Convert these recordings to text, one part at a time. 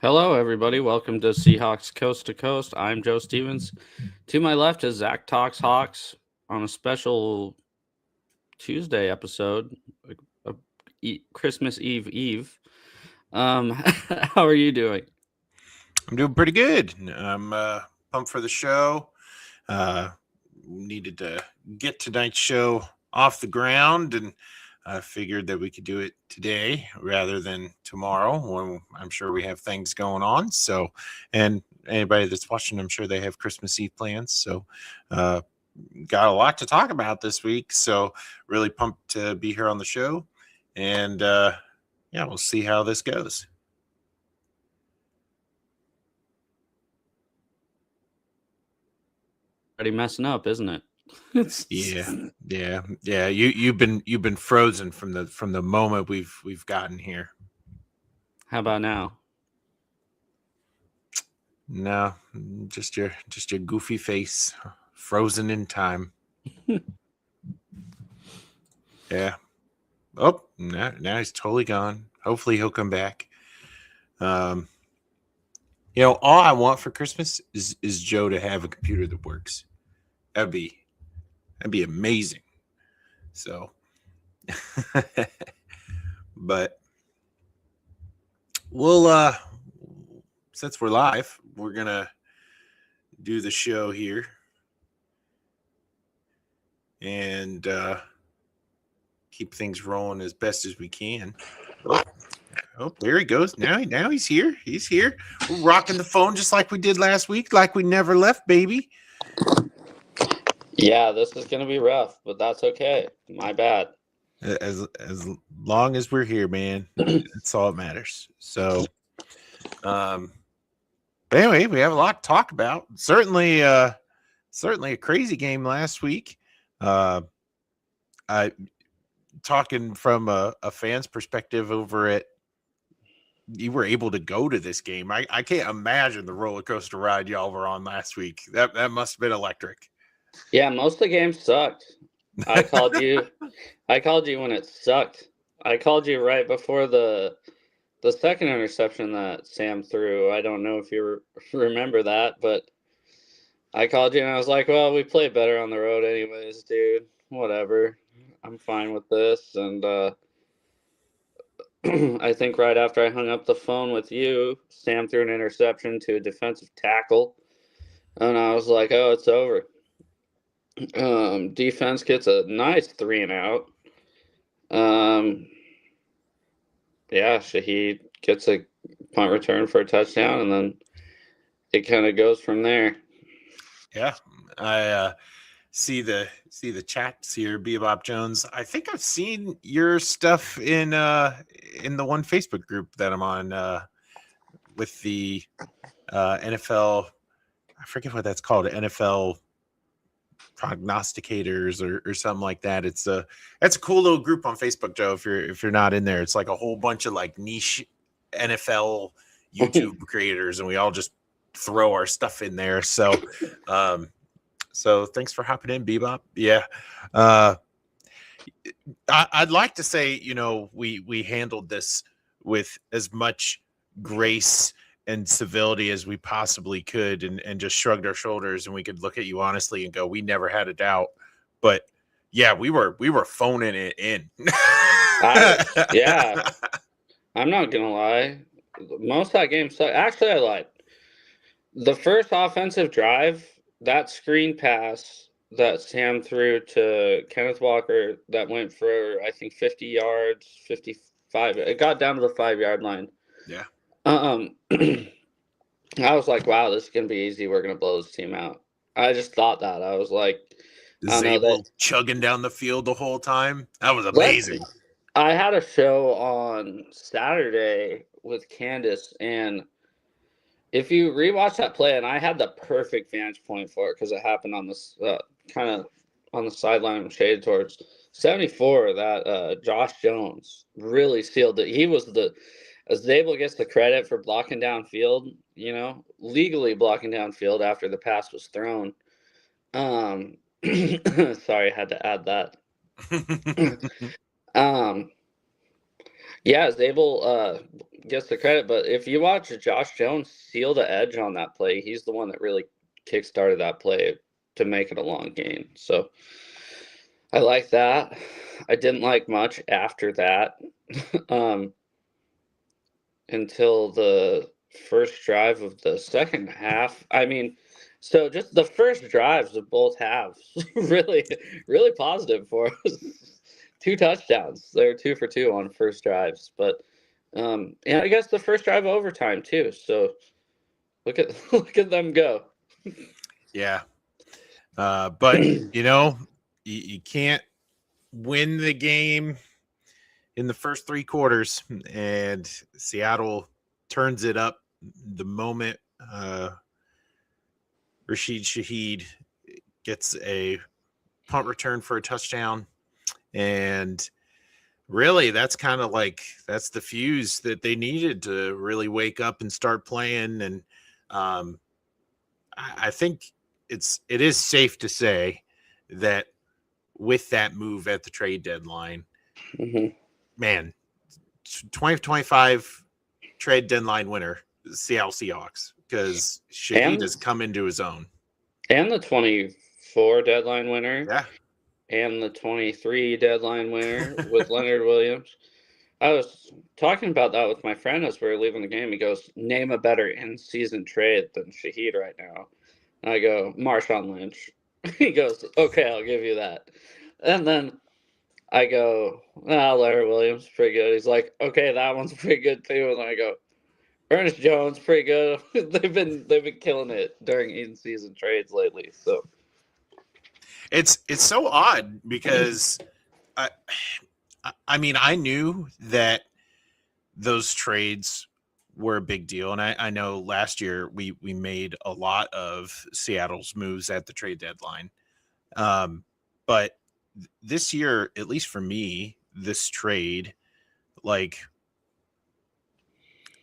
Hello, everybody. Welcome to Seahawks Coast to Coast. I'm Joe Stevens. To my left is ZachTalksHawks on a special Tuesday episode, Christmas Eve. How are you doing? I'm doing pretty good. I'm pumped for the show. Needed to get tonight's show off the ground, and I figured that we could do it today rather than tomorrow when I'm sure we have things going on. So, and anybody that's watching, I'm sure they have Christmas Eve plans. So, got a lot to talk about this week. So, really pumped to be here on the show. And yeah, we'll see how this goes. Already messing up, isn't it? Yeah. You've been frozen from the moment we've gotten here. How about now? No, just your goofy face, frozen in time. Yeah. Oh, now he's totally gone. Hopefully he'll come back. All I want for Christmas is Joe to have a computer that works. That'd be amazing. So, but we'll since we're live, we're gonna do the show here and keep things rolling as best as we can. Oh, there he goes. Now he's here. He's here. We're rocking the phone just like we did last week, like we never left, baby. Yeah, this is gonna be rough, but that's okay. My bad. As long as we're here, man, that's all that matters. So, anyway, we have a lot to talk about. Certainly a crazy game last week. I talking from a fan's perspective over it. You were able to go to this game. I can't imagine the roller coaster ride y'all were on last week. That must have been electric. Yeah, most of the games sucked. I called you. I called you when it sucked. I called you right before the second interception that Sam threw. I don't know if you remember that, but I called you and I was like, "Well, we play better on the road, anyways, dude. Whatever. I'm fine with this." And I think right after I hung up the phone with you, Sam threw an interception to a defensive tackle, and I was like, "Oh, it's over." Defense gets a nice 3-and-out. Yeah, Shaheed gets a punt return for a touchdown, and then it kind of goes from there. Yeah, I see the chats here, Bebop Jones. I think I've seen your stuff in the one Facebook group that I'm on with the NFL. I forget what that's called. NFL prognosticators or something like that. That's a cool little group on Facebook, Joe. If you're not in there, it's like a whole bunch of like niche NFL YouTube creators, and we all just throw our stuff in there. So so thanks for hopping in, Bebop. Yeah. I'd like to say, we handled this with as much grace and civility as we possibly could, and just shrugged our shoulders, and we could look at you honestly and go, we never had a doubt. But yeah, we were phoning it in. Yeah, I'm not gonna lie. Most of that game sucked. Actually, I lied. The first offensive drive, that screen pass that Sam threw to Kenneth Walker that went for, I think, 50 yards, 55. It got down to the 5-yard line. Yeah. I was like, wow, this is going to be easy. We're going to blow this team out. I just thought that. I was like, Zabel chugging down the field the whole time. That was amazing. I had a show on Saturday with Candace, and if you rewatch that play, and I had the perfect vantage point for it because it happened on this kind of on the sideline shaded towards 74, that Josh Jones really sealed it. He was Zabel gets the credit for blocking downfield, legally blocking downfield after the pass was thrown. Sorry, I had to add that. Yeah, Zabel gets the credit, but if you watch Josh Jones seal the edge on that play, he's the one that really kick-started that play to make it a long gain. So I like that. I didn't like much after that until the first drive of the second half. I mean, so just the first drives of both halves, really, really positive for us. 2 touchdowns. They're 2 for 2 on first drives, but and I guess the first drive overtime too. So look at look at them go. Yeah. But you can't win the game in the first 3 quarters, and Seattle turns it up the moment Rashid Shaheed gets a punt return for a touchdown. And really, that's kind of like that's the fuse that they needed to really wake up and start playing. And I think it is safe to say that with that move at the trade deadline, man, 2025 trade deadline winner, Seattle Seahawks, because Shaheed has come into his own. And the 24 deadline winner. Yeah. And the 23 deadline winner with Leonard Williams. I was talking about that with my friend as we were leaving the game. He goes, name a better in-season trade than Shaheed right now. And I go, Marshawn Lynch. He goes, okay, I'll give you that. And then I go, Leonard Williams, pretty good. He's like, okay, that one's pretty good too. And then I go, Ernest Jones, pretty good. they've been killing it during in-season trades lately. So it's so odd because I mean, I knew that those trades were a big deal. And I know last year we made a lot of Seattle's moves at the trade deadline. But this year, at least for me, this trade, like,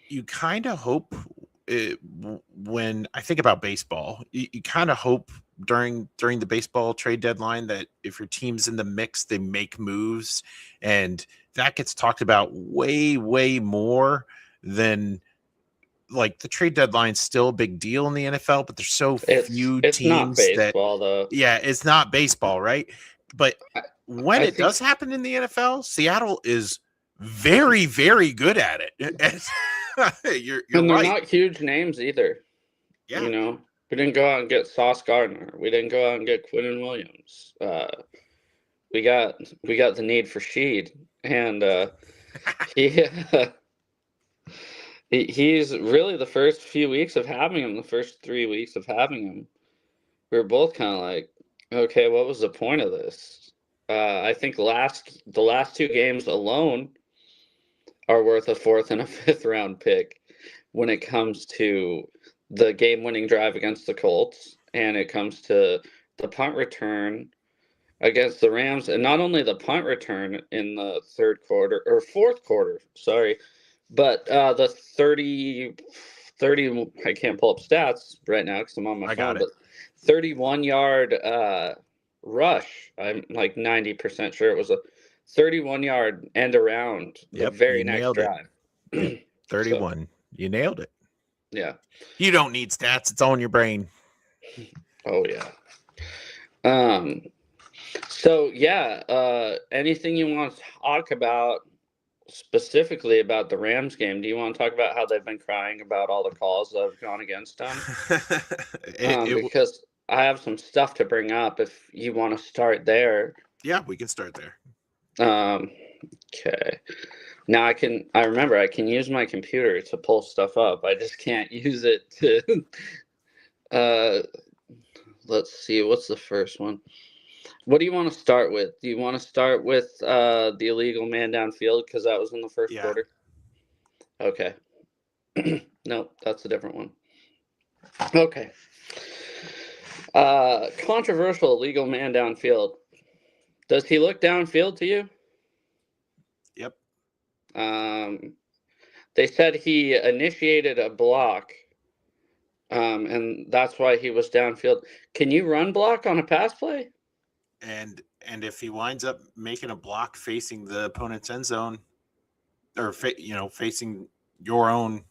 you kind of hope when I think about baseball, you kind of hope during the baseball trade deadline that if your team's in the mix, they make moves, and that gets talked about way more than like the trade deadline's still a big deal in the NFL, but there's so few it's teams not baseball, though. Yeah, it's not baseball, right? But when it does happen in the NFL, Seattle is very, very good at it. You're and they're right. not huge names either. Yeah. You know, we didn't go out and get Sauce Gardner. We didn't go out and get Quinnen Williams. We got the need for Sheed, and he's really the first few weeks of having him. The first 3 weeks of having him, we were both kind of like, okay, what was the point of this? I think the last 2 games alone are worth a 4th and a 5th round pick when it comes to the game-winning drive against the Colts, and it comes to the punt return against the Rams, and not only the punt return in the 4th quarter, sorry, but the 30, I can't pull up stats right now because I'm on my phone, but 31-yard rush. I'm like 90% sure it was a 31-yard end around the very next drive. Yep. 31. So, you nailed it. Yeah. You don't need stats. It's all in your brain. Oh, yeah. So, yeah, anything you want to talk about specifically about the Rams game? Do you want to talk about how they've been crying about all the calls that have gone against them? Because I have some stuff to bring up if you want to start there. Yeah, we can start there. Okay. Now I remember I can use my computer to pull stuff up. I just can't use it to let's see, what's the first one? What do you want to start with? Do you want to start with the illegal man downfield because that was in the first quarter? Okay. Nope, that's a different one. Okay. Controversial illegal man downfield. Does he look downfield to you? Yep. They said he initiated a block, and that's why he was downfield. Can you run block on a pass play? And if he winds up making a block facing the opponent's end zone, or facing your own,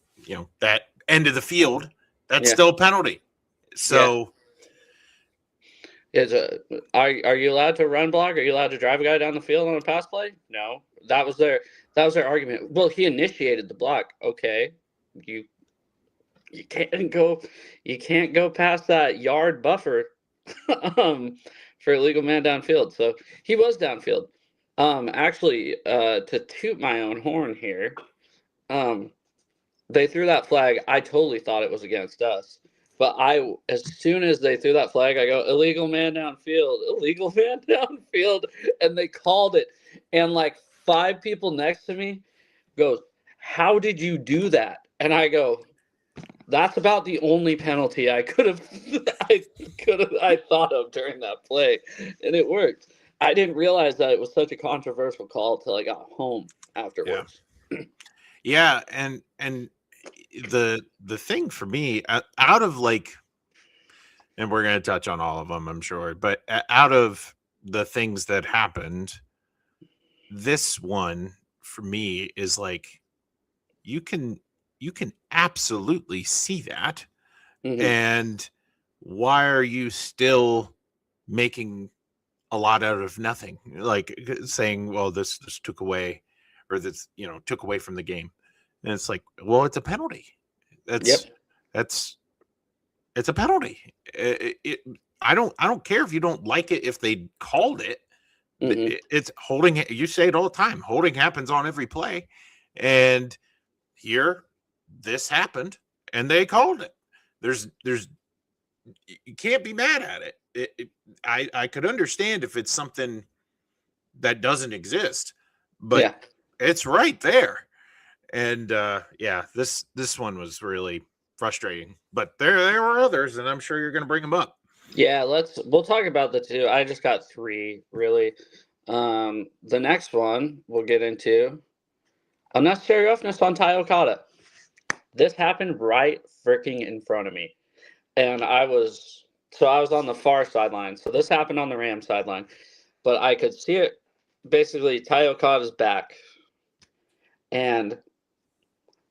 that end of the field, that's Yeah. still a penalty. So are you allowed to run block? Are you allowed to drive a guy down the field on a pass play? No. That was their argument. Well, he initiated the block. Okay. You can't go past that yard buffer for illegal man downfield. So he was downfield. Actually, to toot my own horn here, they threw that flag. I totally thought it was against us. But as soon as they threw that flag, I go, illegal man downfield, and they called it. And like 5 people next to me goes, how did you do that? And I go, that's about the only penalty I thought of during that play, and it worked. I didn't realize that it was such a controversial call till I got home afterwards. Yeah, and the thing for me, out of like, and we're going to touch on all of them, I'm sure, but out of the things that happened, this one for me is like, you can absolutely see that. Mm-hmm. And why are you still making a lot out of nothing? Like saying, well, this took away, or this, took away from the game. And it's like, well, it's a penalty. It's a penalty. I don't care if you don't like it, if they called it. Mm-hmm. It's holding. You say it all the time. Holding happens on every play. And here, this happened, and they called it. There's you can't be mad at it. I could understand if it's something that doesn't exist, but it's right there. And this one was really frustrating. But there were others, and I'm sure you're going to bring them up. Yeah, we'll talk about the 2. I just got 3 really. The next one we'll get into, unnecessary roughness on Ty Okada. This happened right freaking in front of me. And I was on the far sideline. So this happened on the Rams sideline. But I could see it, basically, Ty Okada's back. And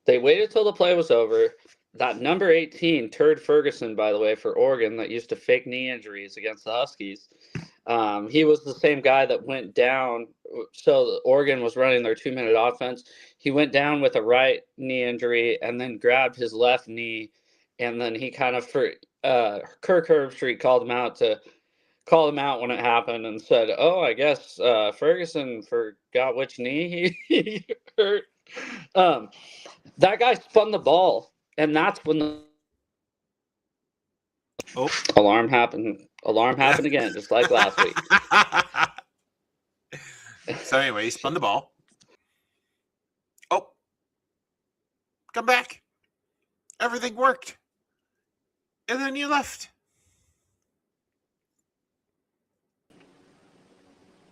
they waited till the play was over. That number 18, Turd Ferguson, by the way, for Oregon, that used to fake knee injuries against the Huskies. He was the same guy that went down. So Oregon was running their 2-minute offense. He went down with a right knee injury and then grabbed his left knee. And then he kind of, Kirk Herbstreit called him out when it happened and said, oh, I guess Ferguson forgot which knee he hurt. That guy spun the ball. And that's when the alarm happened. Alarm happened again, just like last week. So anyway, he spun the ball. Oh, come back. Everything worked. And then you left.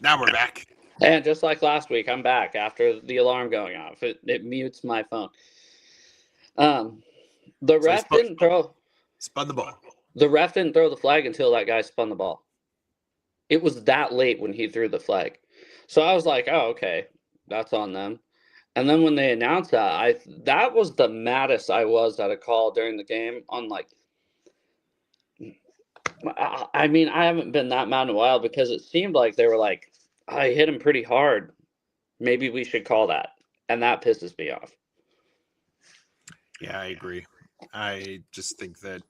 Now we're back. And just like last week, I'm back after the alarm going off. It mutes my phone. The ref didn't throw. Spun the ball. The ref didn't throw the flag until that guy spun the ball. It was that late when he threw the flag. So I was like, oh, okay, that's on them. And then when they announced that, that was the maddest I was at a call during the game. I mean, I haven't been that mad in a while because it seemed like they were like, I hit him pretty hard. Maybe we should call that. And that pisses me off. Yeah, I agree. I just think that,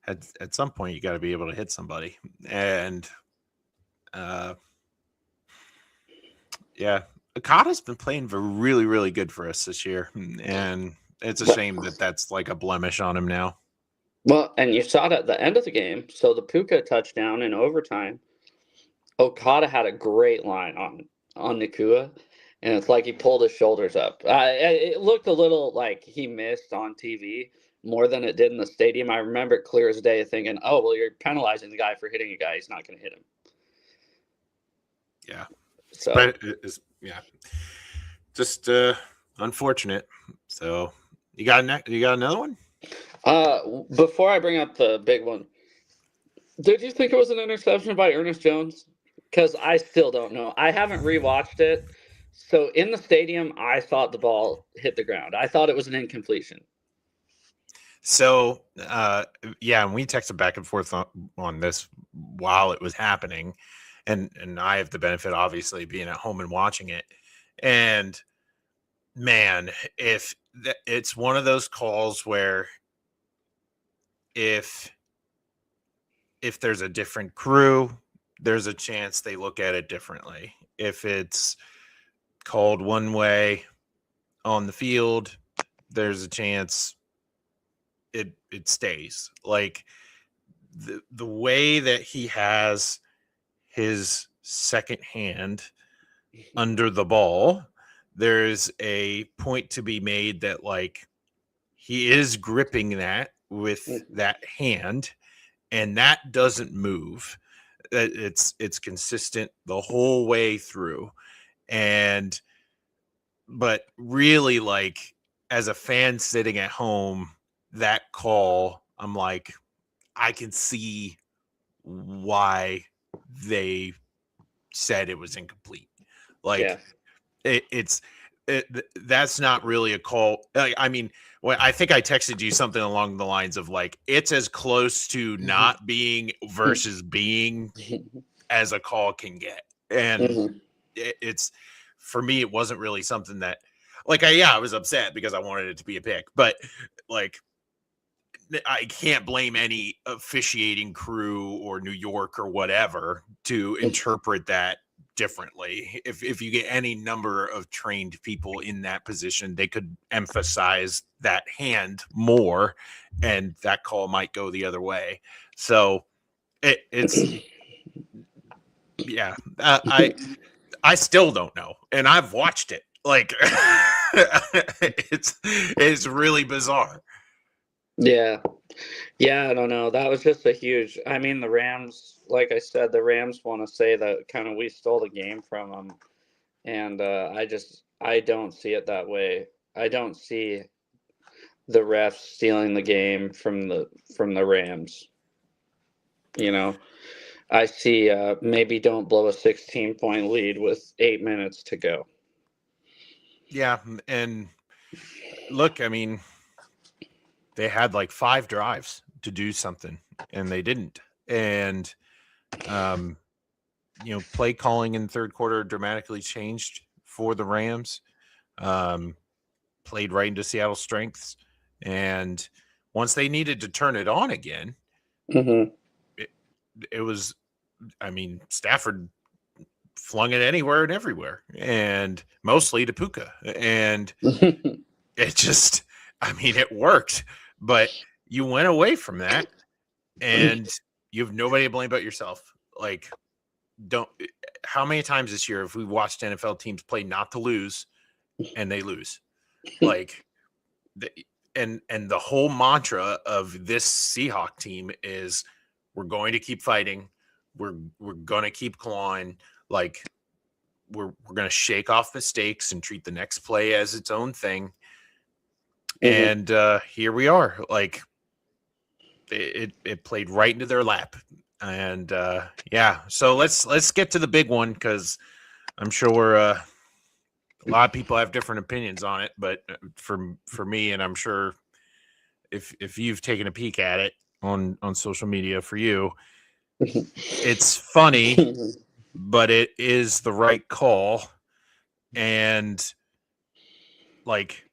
at some point you got to be able to hit somebody. And, Okada's been playing really, really good for us this year. And it's a shame that that's like a blemish on him now. Well, and you saw it at the end of the game. So the Puka touchdown in overtime, Okada had a great line on Nakua. And it's like he pulled his shoulders up. It looked a little like he missed on TV more than it did in the stadium. I remember it clear as day thinking, oh, well, you're penalizing the guy for hitting a guy. He's not going to hit him. Yeah. So, but just unfortunate. So you got another one? Before I bring up the big one, did you think it was an interception by Ernest Jones? Because I still don't know. I haven't rewatched it. So in the stadium, I thought the ball hit the ground. I thought it was an incompletion. So, yeah, and we texted back and forth on this while it was happening, and I have the benefit, obviously, being at home and watching it. And man, it's one of those calls where if there's a different crew, there's a chance they look at it differently. If it's called one way on the field, there's a chance it stays. Like the way that he has his second hand under the ball, there's a point to be made that like he is gripping that with that hand, and that doesn't move. It's consistent the whole way through. And but really, like, as a fan sitting at home, that call, I'm like, I can see why they said it was incomplete. Like, it's that's not really a call. I mean, well, I think I texted you something along the lines of like, it's as close to not being versus being as a call can get. And it's, for me, it wasn't really something that, like, I was upset because I wanted it to be a pick, but like, I can't blame any officiating crew or New York or whatever to interpret that differently. If you get any number of trained people in that position, they could emphasize that hand more, and that call might go the other way. So it's yeah. I still don't know, and I've watched it. Like it's really bizarre. Yeah. Yeah, I don't know. That was just a huge. I mean, the Rams, like I said, the Rams want to say that kind of we stole the game from them, and I don't see it that way. I don't see the refs stealing the game from the Rams. You know, I see maybe don't blow a 16-point lead with 8 minutes to go. Yeah, and look, I mean, they had like 5 drives to do something, and they didn't. And play calling in the third quarter dramatically changed for the Rams. Played right into Seattle's strengths, and once they needed to turn it on again, it was, I mean, Stafford flung it anywhere and everywhere, and mostly to Puka, and it just, I mean, it worked, but you went away from that, and you have nobody to blame but yourself. Like, how many times this year have we watched NFL teams play not to lose and they lose? Like, and the whole mantra of this Seahawk team is we're going to keep fighting. We're going to keep clawing. Like, we're going to shake off mistakes and treat the next play as its own thing. And here we are. Like, it played right into their lap. And yeah, so let's get to the big one, because I'm sure a lot of people have different opinions on it. But for me, and I'm sure if you've taken a peek at it on social media, for you, it's funny, but it is the right call. And like,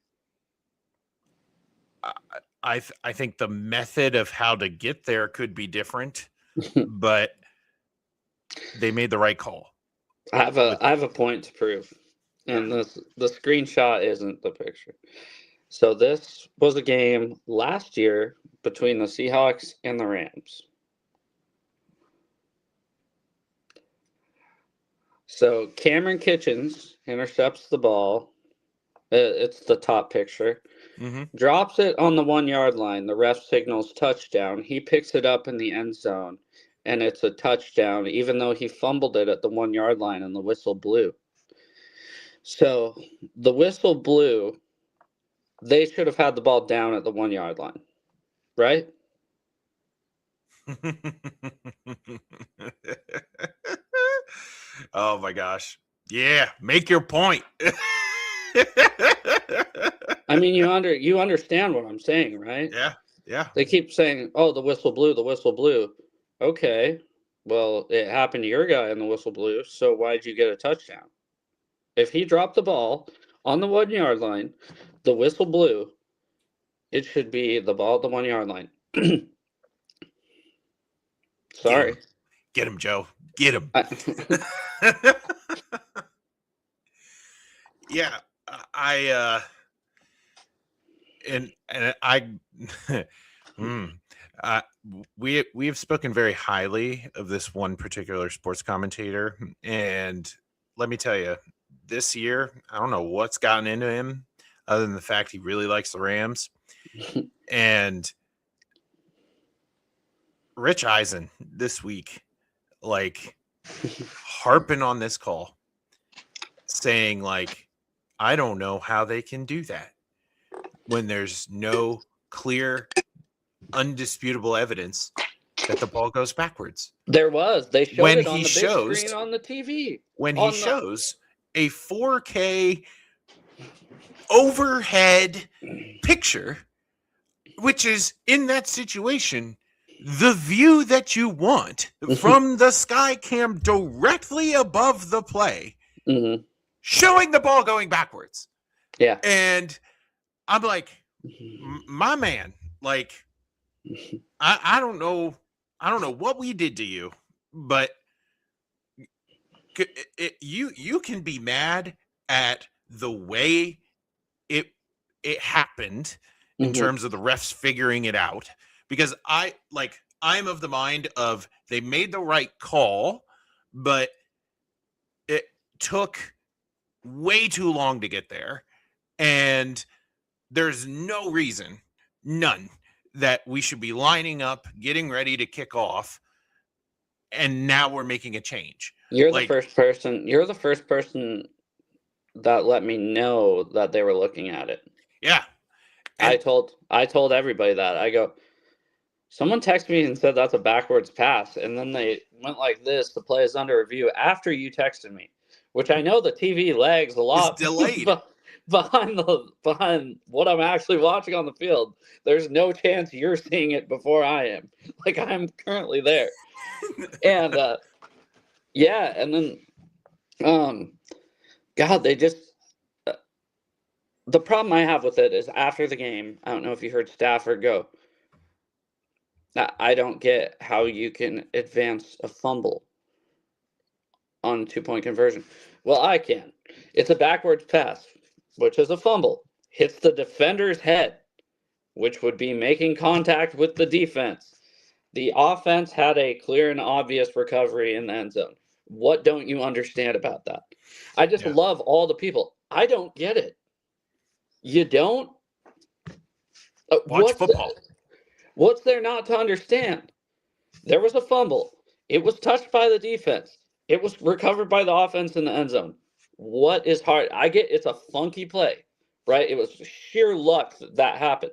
I think the method of how to get there could be different, but they made the right call. I have a point to prove, and the screenshot isn't the picture. So this was a game last year between the Seahawks and the Rams. So Cameron Kitchens intercepts the ball. It's the top picture. Drops it on the 1-yard line. The ref signals touchdown. He picks it up in the end zone, and it's a touchdown, even though he fumbled it at the 1-yard line and the whistle blew. So the whistle blew. They should have had the ball down at the 1-yard line, right? Oh my gosh. Yeah, make your point. I mean, you understand what I'm saying, right? Yeah. They keep saying, "Oh, the whistle blew, the whistle blew." Okay, well, it happened to your guy and the whistle blew. So why'd you get a touchdown? If he dropped the ball on the 1 yard line, the whistle blew. It should be the ball at the 1 yard line. Sorry. Get him, Joe. Get him. Yeah, we have spoken very highly of this one particular sports commentator, and let me tell you, this year I don't know what's gotten into him, other than the fact he really likes the Rams, and Rich Eisen this week, like harping on this call, saying like, I don't know how they can do that when there's no clear, undisputable evidence that the ball goes backwards. There was. They showed it on the big screen on the TV. When he shows a 4K overhead picture, which is in that situation the view that you want from the sky cam directly above the play, showing the ball going backwards. Yeah. And I'm like, my man, like, I don't know what we did to you, but you can be mad at the way it happened in terms of the refs figuring it out, because I'm of the mind of they made the right call, but it took way too long to get there, and there's no reason, none, that we should be lining up, getting ready to kick off, and now we're making a change. You're the first person that let me know that they were looking at it. Yeah. And I told everybody that. I go, someone texted me and said that's a backwards pass, and then they went like this, the play is under review after you texted me, which I know the TV lags a lot. It's delayed. behind what I'm actually watching on the field. There's no chance you're seeing it before I am. Like, I'm currently there. And yeah, and then God, they just the problem I have with it is after the game, I don't know if you heard Stafford go, I don't get how you can advance a fumble on 2-point conversion. Well, I can. It's a backwards pass, which is a fumble. Hits the defender's head, which would be making contact with the defense. The offense had a clear and obvious recovery in the end zone. What don't you understand about that? I just love all the people. I don't get it. You don't? Watch football. What's there not to understand? There was a fumble. It was touched by the defense. It was recovered by the offense in the end zone. What is hard? I get it's a funky play, right? It was sheer luck that happened.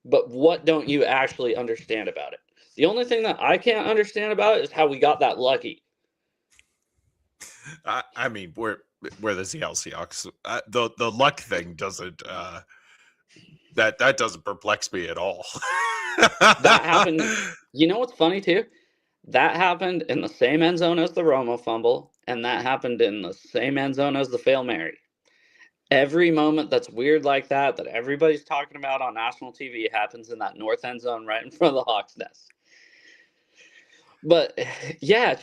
But what don't you actually understand about it? The only thing that I can't understand about it is how we got that lucky. I mean, we're the Seattle Seahawks. The luck thing doesn't that doesn't perplex me at all. That happened. You know what's funny too? That happened in the same end zone as the Romo fumble, and that happened in the same end zone as the Fail Mary. Every moment that's weird like that everybody's talking about on national TV happens in that north end zone right in front of the Hawks' nest. But yeah,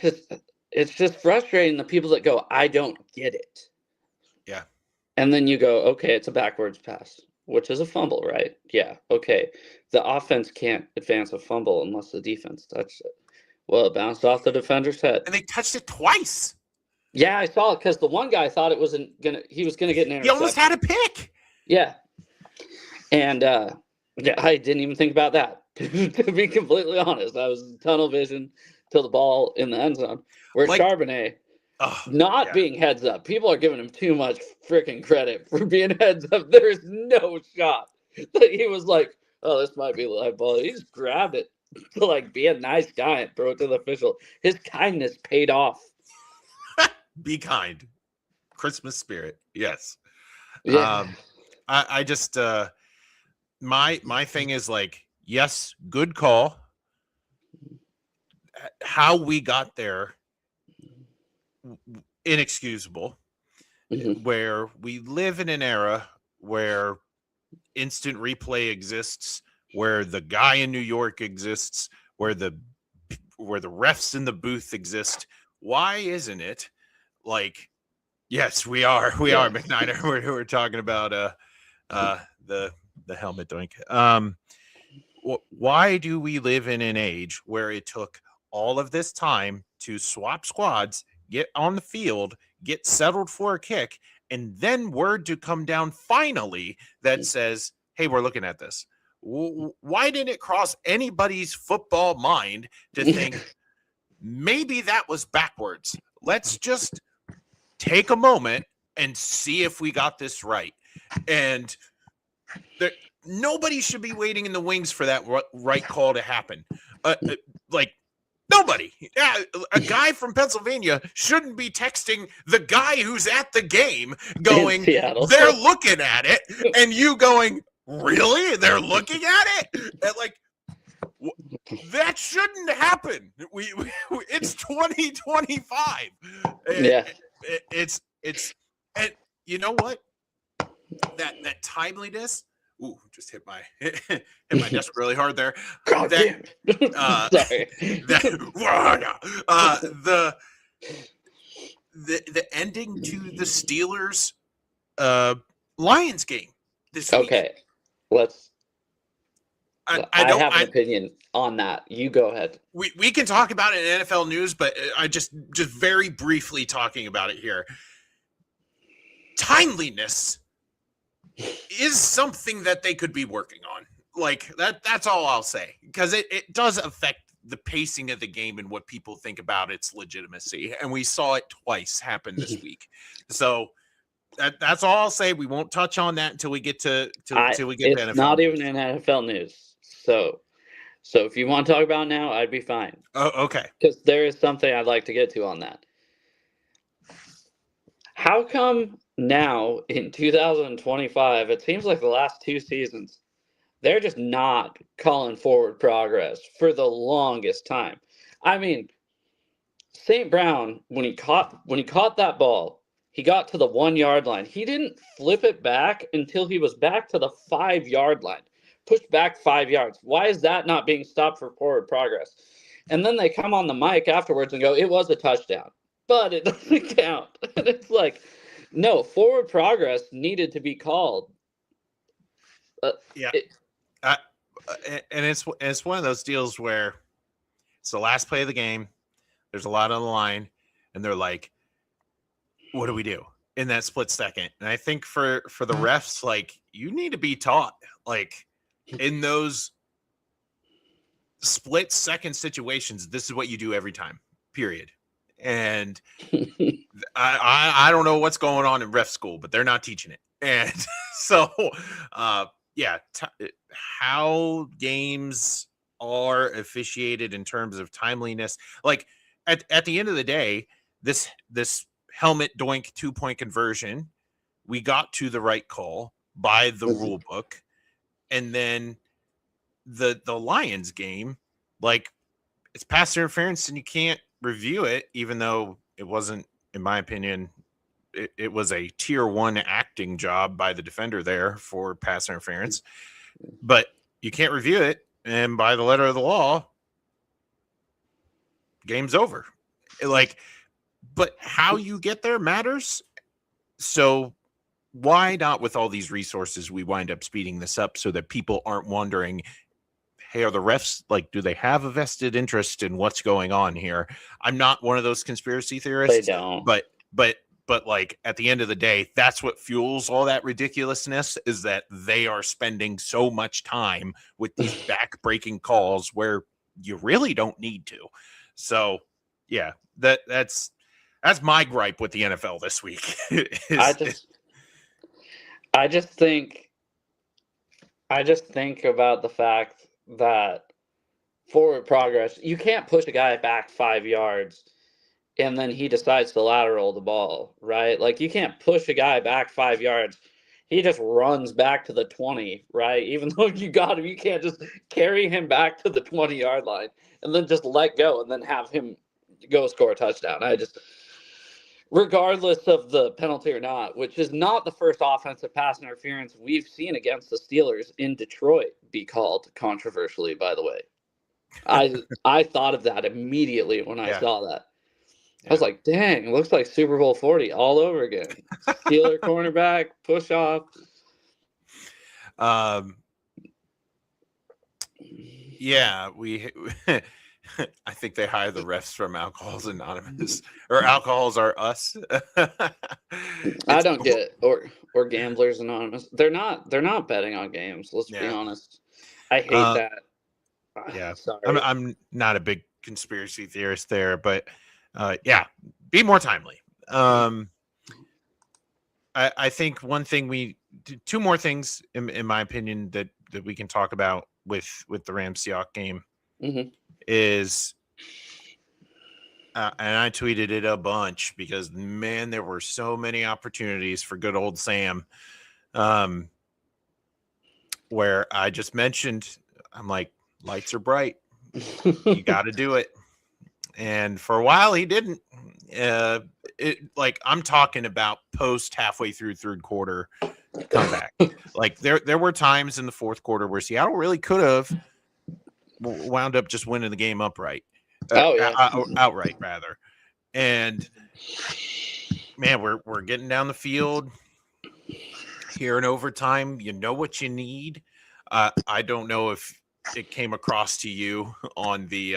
it's just frustrating, the people that go, I don't get it. Yeah. And then you go, okay, it's a backwards pass, which is a fumble, right? Yeah, okay. The offense can't advance a fumble unless the defense touched it. Well, it bounced off the defender's head. And they touched it twice. Yeah, I saw it because the one guy thought he was gonna get an interception. He almost had a pick. Yeah. And I didn't even think about that. To be completely honest, I was tunnel vision till the ball in the end zone. Where Charbonnet being heads up. People are giving him too much freaking credit for being heads up. There's no shot that he was like, oh, this might be a live ball. He just grabbed it to like be a nice guy and throw it to the official. His kindness paid off. Be kind. Christmas spirit. Yes. Yeah. I just my thing is like, yes, good call. How we got there, inexcusable. Mhm. Where we live in an era where instant replay exists, where the guy in New York exists, where the refs in the booth exist. Why isn't it like, yes, we are Yeah. McNider. We're talking about the helmet doink. Why do we live in an age where it took all of this time to swap squads, get on the field, get settled for a kick, and then word to come down finally that says, hey, we're looking at this? Why didn't it cross anybody's football mind to think maybe that was backwards? Let's just take a moment and see if we got this right. And nobody should be waiting in the wings for that right call to happen. Like, nobody. Yeah, a guy from Pennsylvania shouldn't be texting the guy who's at the game going, they're looking at it, and you going, really? They're looking at it? And like, that shouldn't happen. It's 2025. Yeah. It's and you know what? That timeliness. Ooh, just hit my desk really hard there. God damn. Sorry. The ending to the Steelers Lions game this week. Okay. I have an opinion on that. You go ahead. We can talk about it in NFL news, but I just very briefly talking about it here. Timeliness is something that they could be working on. Like that's all I'll say, because it does affect the pacing of the game and what people think about its legitimacy. And we saw it twice happen this week. So that's all I'll say. We won't touch on that until we get to NFL. It's not even in NFL news. So if you want to talk about it now, I'd be fine. Oh, okay. Because there is something I'd like to get to on that. How come now in 2025, it seems like the last 2 seasons, they're just not calling forward progress for the longest time? I mean, St. Brown, when he caught that ball, he got to the 1 yard line. He didn't flip it back until he was back to the 5 yard line, pushed back 5 yards. Why is that not being stopped for forward progress? And then they come on the mic afterwards and go, it was a touchdown, but it doesn't count. And it's like, no, forward progress needed to be called. Yeah. And it's one of those deals where it's the last play of the game. There's a lot on the line, and they're like, what do we do in that split second? And I think for the refs, like, you need to be taught, like, in those split second situations, this is what you do every time, period. And I don't know what's going on in ref school, but they're not teaching it. And so, how games are officiated in terms of timeliness, like at the end of the day, this helmet doink 2-point conversion, we got to the right call by the rule book. And then the Lions game, like, it's pass interference and you can't review it, even though it wasn't, in my opinion, it was a tier 1 acting job by the defender there for pass interference, but you can't review it. And by the letter of the law, game's over. Like, but how you get there matters. So why not, with all these resources, we wind up speeding this up so that people aren't wondering, hey, are the refs, like, do they have a vested interest in what's going on here? I'm not one of those conspiracy theorists. They don't. But like, at the end of the day, that's what fuels all that ridiculousness, is that they are spending so much time with these back-breaking calls where you really don't need to. So, yeah, that's my gripe with the NFL this week. I just think about the fact that forward progress, you can't push a guy back 5 yards and then he decides to lateral the ball, right? Like, you can't push a guy back 5 yards. He just runs back to the 20, right? Even though you got him, you can't just carry him back to the 20-yard line and then just let go and then have him go score a touchdown. Regardless of the penalty or not, which is not the first offensive pass interference we've seen against the Steelers in Detroit be called controversially, by the way. I thought of that immediately when I saw that. I was like, dang, it looks like Super Bowl 40 all over again. Steeler cornerback, push off. Yeah, I think they hire the refs from Alcohol's Anonymous, or Alcohols Are Us. I don't get it. Or Gamblers Anonymous. They're not betting on games. Let's be honest. I hate that. Yeah, sorry. I'm not a big conspiracy theorist there, but be more timely. I think two more things in my opinion that we can talk about with the Rams Seahawks game is, and I tweeted it a bunch because, man, there were so many opportunities for good old Sam, where I just mentioned, I'm like, lights are bright. You got to do it. And for a while he didn't. I'm talking about post halfway through third quarter comeback. Like there were times in the fourth quarter where Seattle really could have wound up just winning the game outright rather. And man, we're getting down the field here in overtime. You know what you need. I don't know if it came across to you on the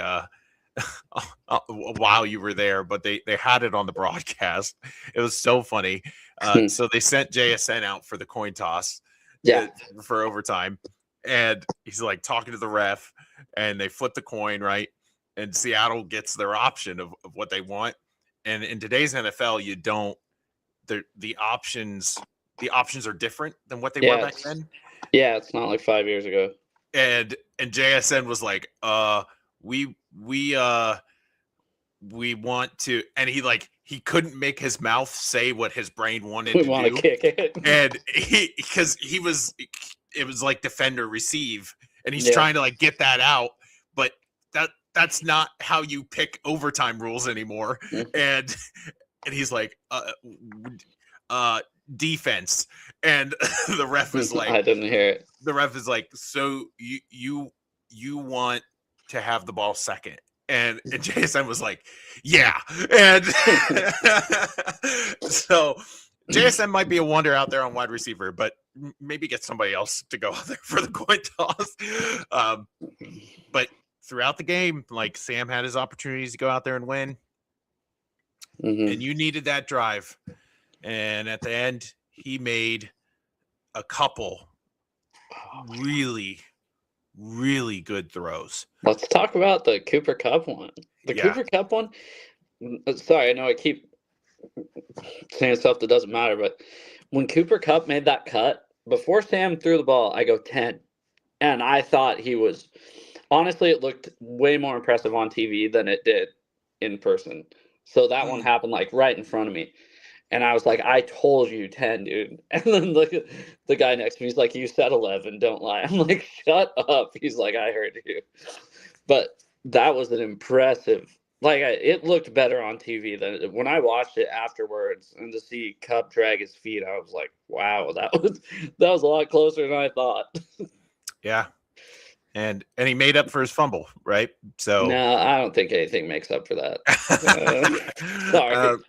while you were there, but they had it on the broadcast. It was so funny. So they sent JSN out for the coin toss for overtime, and he's like talking to the ref, and they flip the coin, right? And Seattle gets their option of what they want. And in today's NFL, you don't, the options are different than what they were back then. Yeah, it's not like 5 years ago. And JSN was like, we want to, and he couldn't make his mouth say what his brain wanted to do. Kick it. And it was like defender receive, and he's trying to like get that out, but that's not how you pick overtime rules anymore. And he's like, defense. And the ref is like, I didn't hear it. The ref is like, so you want to have the ball second? And JSN was like, yeah. And so JSN might be a wonder out there on wide receiver, but maybe get somebody else to go out there for the coin toss. But throughout the game, like, Sam had his opportunities to go out there and win. And you needed that drive. And at the end, he made a couple really, really good throws. Let's talk about the Cooper Kupp one. Cooper Kupp one, sorry, I know I keep saying stuff that doesn't matter, but when Cooper Kupp made that cut, before Sam threw the ball, I go 10. And I thought he was, honestly, it looked way more impressive on TV than it did in person. So that one happened like right in front of me. And I was like, I told you 10, dude. And then look at the guy next to me. He's like, you said 11. Don't lie. I'm like, shut up. He's like, I heard you. But that was an impressive. Like, it looked better on TV than when I watched it afterwards. And to see Kupp drag his feet, I was like, wow, that was a lot closer than I thought. Yeah. And he made up for his fumble, right? So no, I don't think anything makes up for that. Sorry.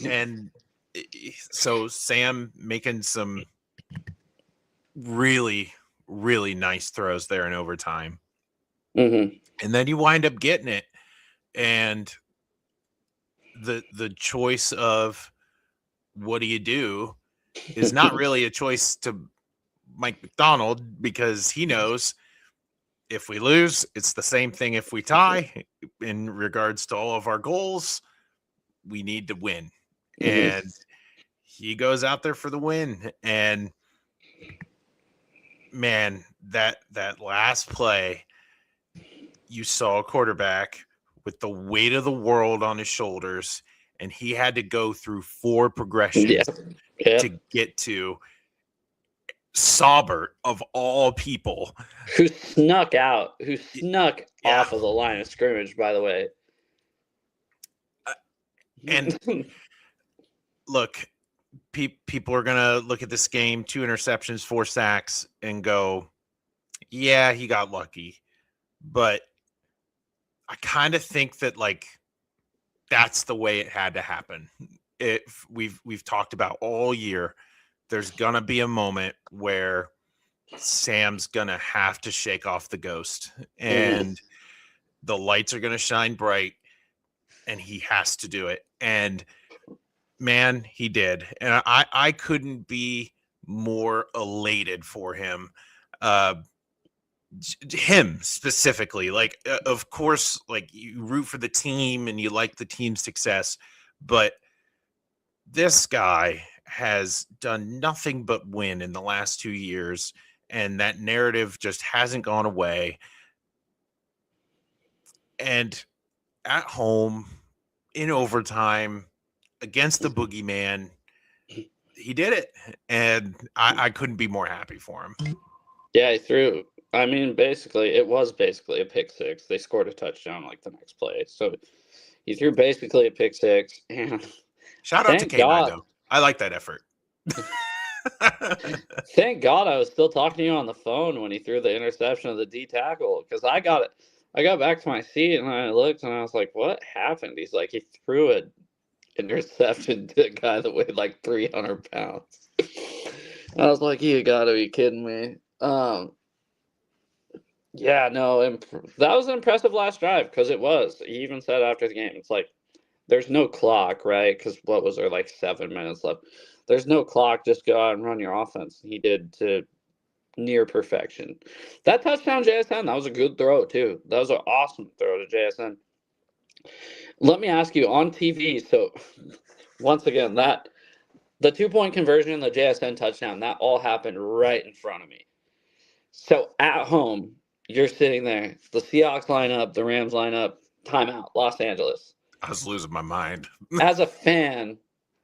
And so Sam making some really, really nice throws there in overtime. And then you wind up getting it. And the choice of what do you do is not really a choice to Mike McDonald, because he knows if we lose, it's the same thing if we tie. In regards to all of our goals, we need to win. And he goes out there for the win. And man, that last play, you saw a quarterback with the weight of the world on his shoulders, and he had to go through 4 progressions to get to Saubert, of all people. Who snuck off of the line of scrimmage, by the way. And look, people are going to look at this game, 2 interceptions, 4 sacks, and go, yeah, he got lucky. But I kind of think that, like, that's the way it had to happen. We've talked about all year, there's going to be a moment where Sam's going to have to shake off the ghost, and the lights are going to shine bright, and he has to do it. And man, he did. And I couldn't be more elated for him. Him specifically, like, of course, like, you root for the team and you like the team's success, but this guy has done nothing but win in the last 2 years, and that narrative just hasn't gone away. And at home, in overtime, against the boogeyman, he did it, and I couldn't be more happy for him. Yeah, he threw. I mean, it was basically a pick six. They scored a touchdown like the next play, so he threw basically a pick six. And shout out to K9, though. I like that effort. Thank God I was still talking to you on the phone when he threw the interception of the D tackle, because I got back to my seat and I looked and I was like, what happened? He's like, he threw an interception to a guy that weighed like 300 pounds. I was like, you gotta be kidding me. Yeah, no, that was an impressive last drive, because it was. He even said after the game, it's like, there's no clock, right? Because what was there, like 7 minutes left? There's no clock. Just go out and run your offense. He did to near perfection. That touchdown, JSN, that was a good throw, too. That was an awesome throw to JSN. Let me ask you, on TV, so once again, the 2-point conversion and the JSN touchdown, that all happened right in front of me. So at home, you're sitting there. The Seahawks line up, the Rams line up, timeout, Los Angeles. I was losing my mind. As a fan,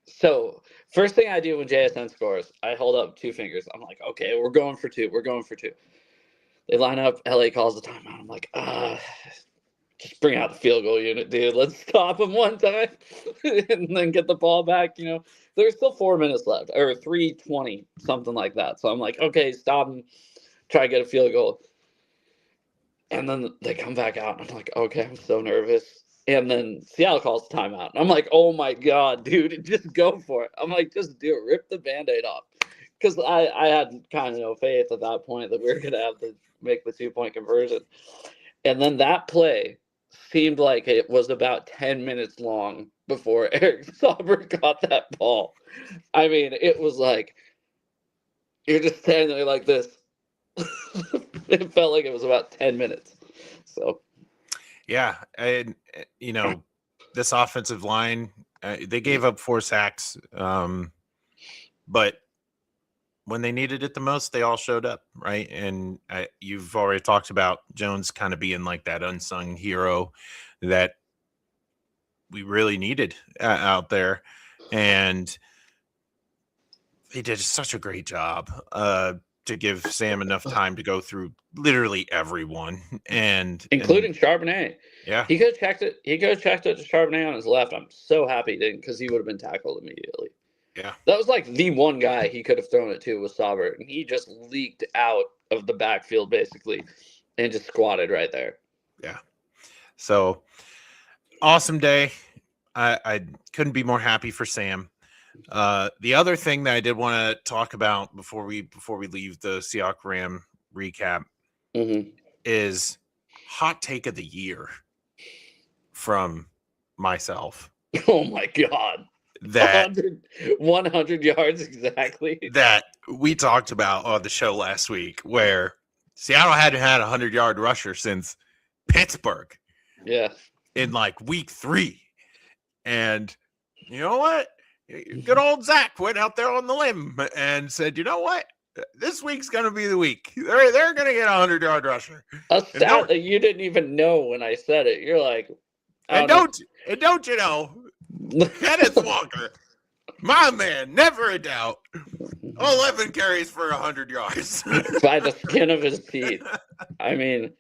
so first thing I do when JSN scores, I hold up 2 fingers. I'm like, okay, we're going for 2. We're going for 2. They line up. LA calls the timeout. I'm like, just bring out the field goal unit, dude. Let's stop him one time and then get the ball back. You know, there's still 4 minutes left, or 3:20, something like that. So I'm like, okay, stop him. Try to get a field goal. And then they come back out, and I'm like, okay, I'm so nervous. And then Seattle calls the timeout. And I'm like, oh, my God, dude, just go for it. I'm like, just do it. Rip the Band-Aid off. Because I had kind of no faith at that point that we were going to have to make the 2-point conversion. And then that play seemed like it was about 10 minutes long before Eric Saubert got that ball. I mean, it was like, you're just standing there like this. It felt like it was about 10 minutes. So, yeah, and this offensive line, they gave up 4 sacks, but when they needed it the most, they all showed up, right? And you've already talked about Jones kind of being like that unsung hero that we really needed out there, and he did such a great job to give Sam enough time to go through literally everyone, and including Charbonnet. Yeah, he could have checked it. He could have checked it to Charbonnet on his left. I'm so happy he didn't, because he would have been tackled immediately. Yeah, that was like the one guy he could have thrown it to was Saubert, and he just leaked out of the backfield basically, and just squatted right there. Yeah. So awesome day. I couldn't be more happy for Sam. The other thing that I did want to talk about before we leave the Seahawks Ram recap is hot take of the year from myself. Oh my God. That 100 yards exactly. That we talked about on the show last week, where Seattle hadn't had a 100-yard rusher since Pittsburgh. Yeah. In like week 3. And you know what? Good old Zach went out there on the limb and said, you know what? This week's going to be the week. They're going to get a 100-yard rusher. A stat that you didn't even know when I said it. You're like, And don't you know, Kenneth Walker, my man, never a doubt. 11 carries for 100 yards. By the skin of his teeth. I mean,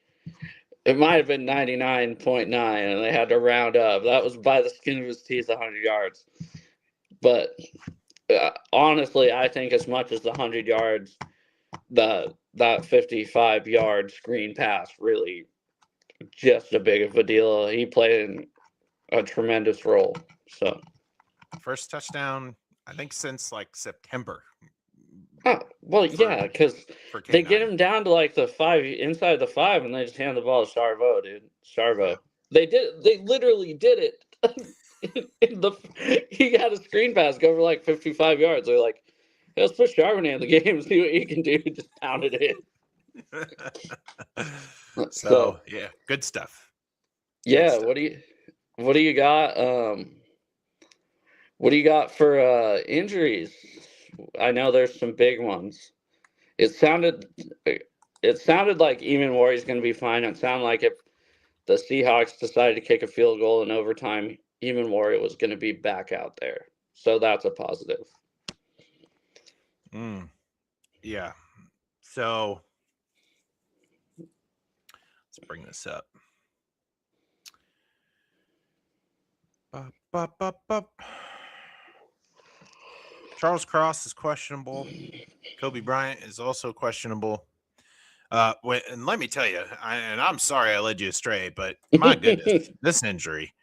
it might have been 99.9, and they had to round up. That was by the skin of his teeth, 100 yards. But honestly, I think as much as the 100 yards, that 55-yard screen pass really just a big of a deal. He played a tremendous role. So first touchdown, I think, since like September. Oh, well, yeah, because they get him down to like the 5, inside the 5, and they just hand the ball to Charvo, dude. Charvo. Yeah. They literally did it. He had a screen pass go for like 55 yards. They're like, hey, let's put Charbonnet in the game and see what he can do. Just pounded it in. So yeah, good stuff. Yeah, what do you got? What do you got for injuries? I know there's some big ones. It sounded like Eamon Warrior's going to be fine. It sounded like if the Seahawks decided to kick a field goal in overtime, Eamon Warrior was going to be back out there. So that's a positive. Yeah. So let's bring this up. Charles Cross is questionable. Kobe Bryant is also questionable. And let me tell you, and I'm sorry I led you astray, but my goodness, this injury,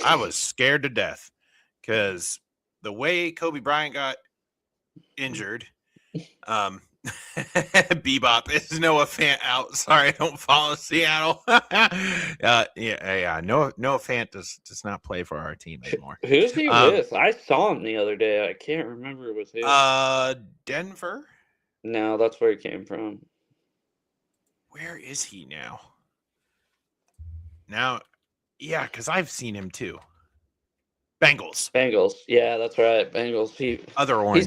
I was scared to death because the way Kobe Bryant got injured, Bebop is Noah Fant out. Sorry, I don't follow Seattle. Noah Fant does not play for our team anymore. Who's he with? I saw him the other day. I can't remember with who. Denver? No, that's where he came from. Where is he now? Now, yeah, because I've seen him too. Bengals. Yeah, that's right. Bengals. He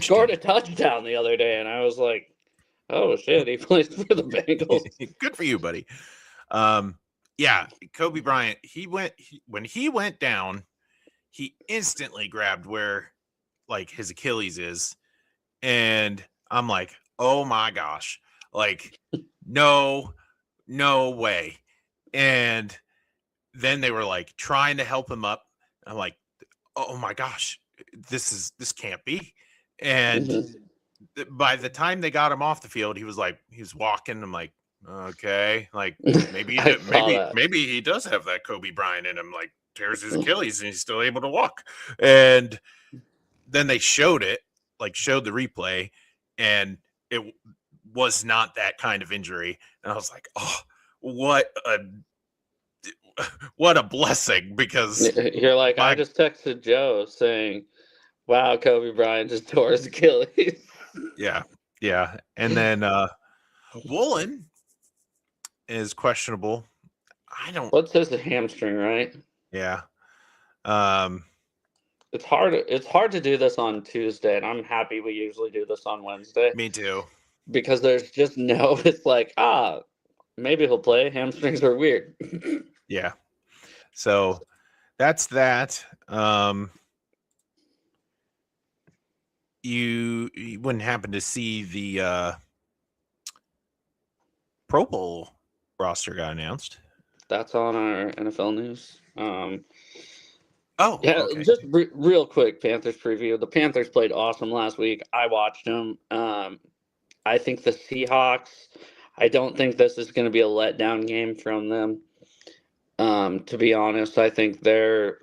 scored a touchdown the other day, and I was like, oh shit, he plays for the Bengals. Good for you, buddy. Yeah, Kobe Bryant, when he went down, he instantly grabbed where like his Achilles is, and I'm like, oh my gosh, like no way. And then they were like trying to help him up. I'm like, oh my gosh, this can't be. And by the time they got him off the field, he was walking. I'm like, okay, like maybe he does have that Kobe Bryant in him, like tears his Achilles and he's still able to walk. And then they showed the replay, and it was not that kind of injury. And I was like, oh, what a blessing, because you're like, I just texted Joe saying, wow, Kobe Bryant just tore his Achilles. Yeah. And then Woolen is questionable. What's his hamstring, right? Yeah. It's hard to do this on Tuesday, and I'm happy we usually do this on Wednesday. Me too. Because there's just it's like, maybe he'll play. Hamstrings are weird. Yeah. So that's that. You wouldn't happen to see the Pro Bowl roster got announced. That's on our NFL news. Okay. Just real quick, Panthers preview. The Panthers played awesome last week. I watched them. I think the Seahawks, I don't think this is going to be a letdown game from them. To be honest, I think they're,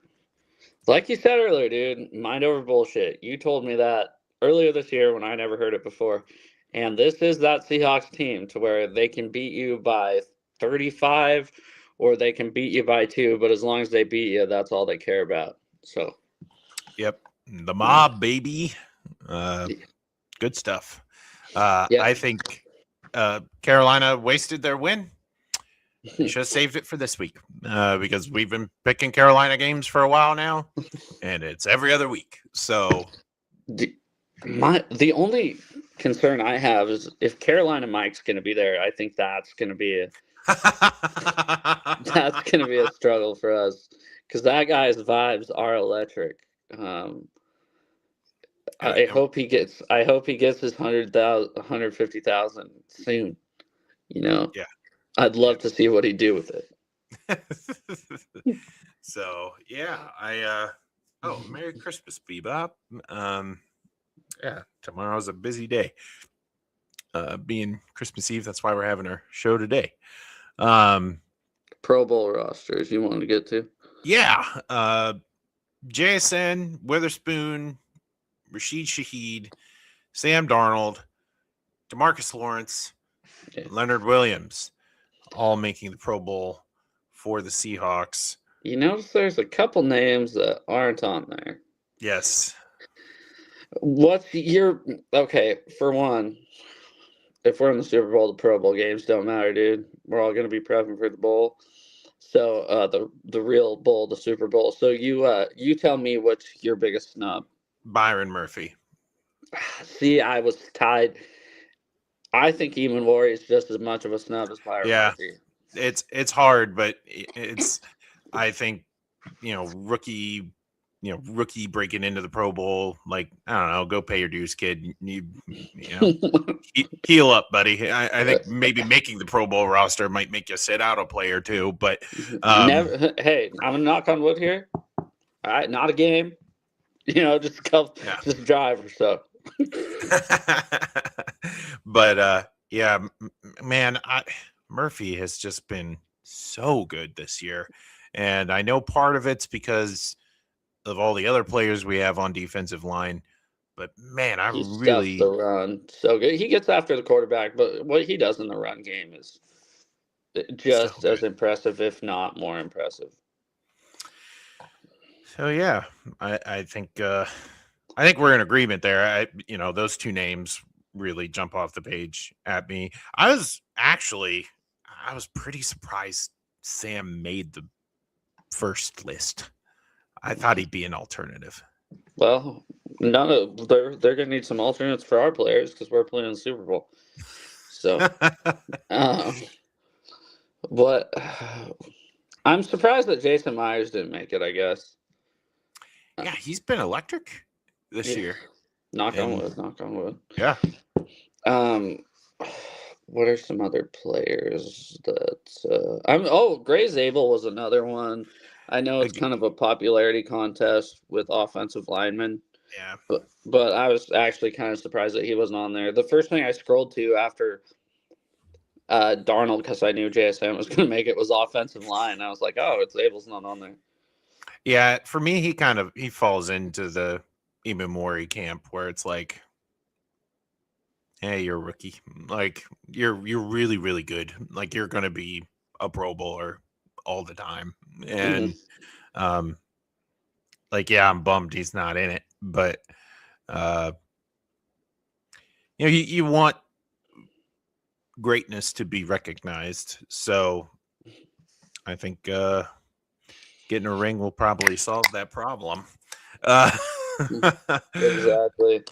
like you said earlier, dude, mind over bullshit. You told me that earlier this year when I never heard it before. And this is that Seahawks team to where they can beat you by 35 or they can beat you by 2. But as long as they beat you, that's all they care about. So, yep. The mob, baby. Good stuff. I think Carolina wasted their win. Should have saved it for this week because we've been picking Carolina games for a while now, and it's every other week. So the only concern I have is if Carolina Mike's going to be there, I think that's going to be a struggle for us because that guy's vibes are electric. I hope he gets his 100,000, 150,000 soon. Yeah. I'd love to see what he'd do with it. So yeah, Merry Christmas, Bebop. Yeah, tomorrow's a busy day. Being Christmas Eve, that's why we're having our show today. Pro Bowl rosters you wanted to get to? Yeah. JSN, Witherspoon, Rashid Shaheed, Sam Darnold, DeMarcus Lawrence, Leonard Williams, all making the Pro Bowl for the Seahawks. You notice there's a couple names that aren't on there. Yes. Okay, for one, if we're in the Super Bowl, the Pro Bowl games don't matter, dude. We're all going to be prepping for the bowl. So the real bowl, the Super Bowl. So you tell me what's your biggest snub. Byron Murphy. See, I was tied. I think Eamon Warrior is just as much of a snub as Byron Murphy. It's hard, but it's I think rookie breaking into the Pro Bowl, like, I don't know, go pay your dues, kid. You heal up, buddy. I think maybe making the Pro Bowl roster might make you sit out a play or two, but never. Hey, I'm gonna knock on wood here. All right, not a game. Just drive or so. But yeah, man, Murphy has just been so good this year, and I know part of it's because of all the other players we have on defensive line, but man, He stuffs the run so good. He gets after the quarterback, but what he does in the run game is just as impressive, if not more impressive. So yeah, I think we're in agreement there. Those two names really jump off the page at me. I was pretty surprised Sam made the first list. I thought he'd be an alternative. Well, they're going to need some alternates for our players because we're playing in the Super Bowl. So, but I'm surprised that Jason Myers didn't make it, I guess. Yeah, he's been electric this year. Knock on wood. Yeah. What are some other players that Gray Zabel was another one. I know it's kind of a popularity contest with offensive linemen. Yeah. But I was actually kind of surprised that he wasn't on there. The first thing I scrolled to after Darnold, because I knew JSN was going to make it, was offensive line. I was like, oh, Zabel's not on there. Yeah, for me, he falls into the Imamori camp where it's like, hey, you're a rookie. Like, you're really, really good. Like, you're going to be a Pro Bowler all the time. And, I'm bummed he's not in it. But, you want greatness to be recognized. So, I think getting a ring will probably solve that problem. Exactly.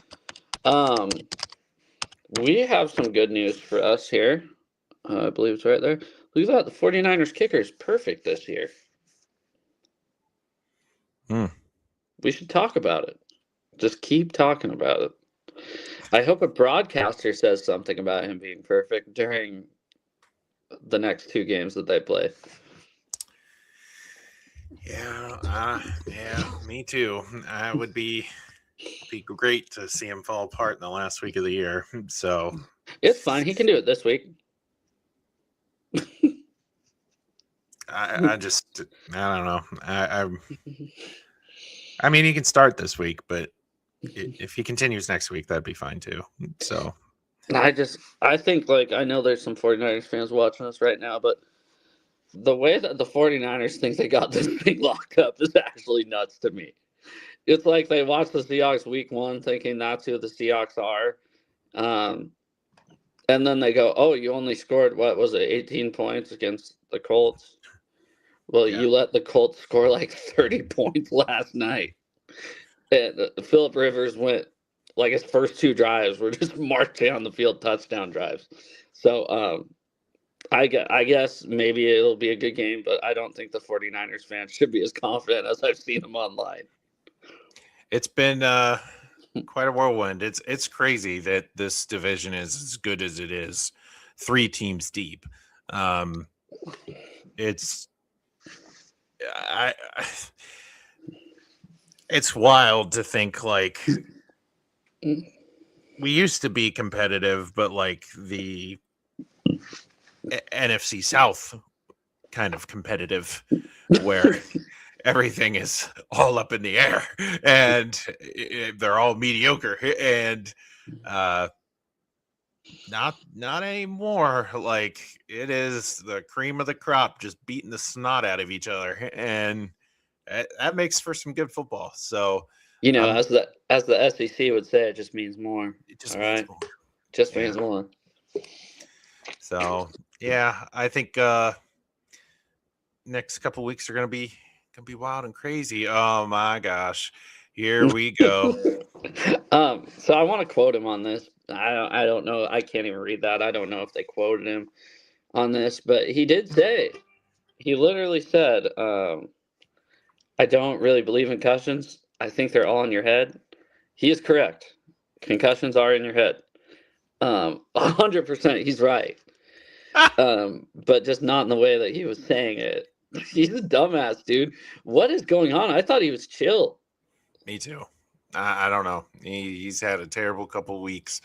We have some good news for us here. I believe it's right there. Look at that. The 49ers kicker is perfect this year. We should talk about it. Just keep talking about it. I hope a broadcaster says something about him being perfect during the next two games that they play. Yeah, me too. It would be great to see him fall apart in the last week of the year. So it's fine. He can do it this week. I don't know. I mean, he can start this week, but if he continues next week, that'd be fine too. So I think, I know there's some 49ers fans watching us right now, but the way that the 49ers think they got this thing locked up is actually nuts to me. It's like they watched the Seahawks week 1 thinking that's who the Seahawks are. And then they go, oh, you only scored, 18 points against the Colts? Well, you let the Colts score 30 points last night. And Phillip Rivers went, his first two drives were just marching on the field touchdown drives. So, I guess maybe it'll be a good game, but I don't think the 49ers fans should be as confident as I've seen them online. It's been quite a whirlwind. It's crazy that this division is as good as it is. 3 teams deep. It's it's wild to think like we used to be competitive, but like the NFC South kind of competitive where everything is all up in the air and they're all mediocre and not anymore. Like it is the cream of the crop just beating the snot out of each other, and that makes for some good football. So as the SEC would say, it just means more. it just all means right, more. just means more. So yeah, I think next couple weeks are gonna be wild and crazy. Oh my gosh, here we go. So I want to quote him on this. I don't know. I can't even read that. I don't know if they quoted him on this, but he did say, he literally said, I don't really believe in concussions. I think they're all in your head. He is correct. Concussions are in your head. 100%. He's right. But just not in the way that he was saying it. He's a dumbass, dude. What is going on? I thought he was chill. Me too. I don't know. He's had a terrible couple weeks.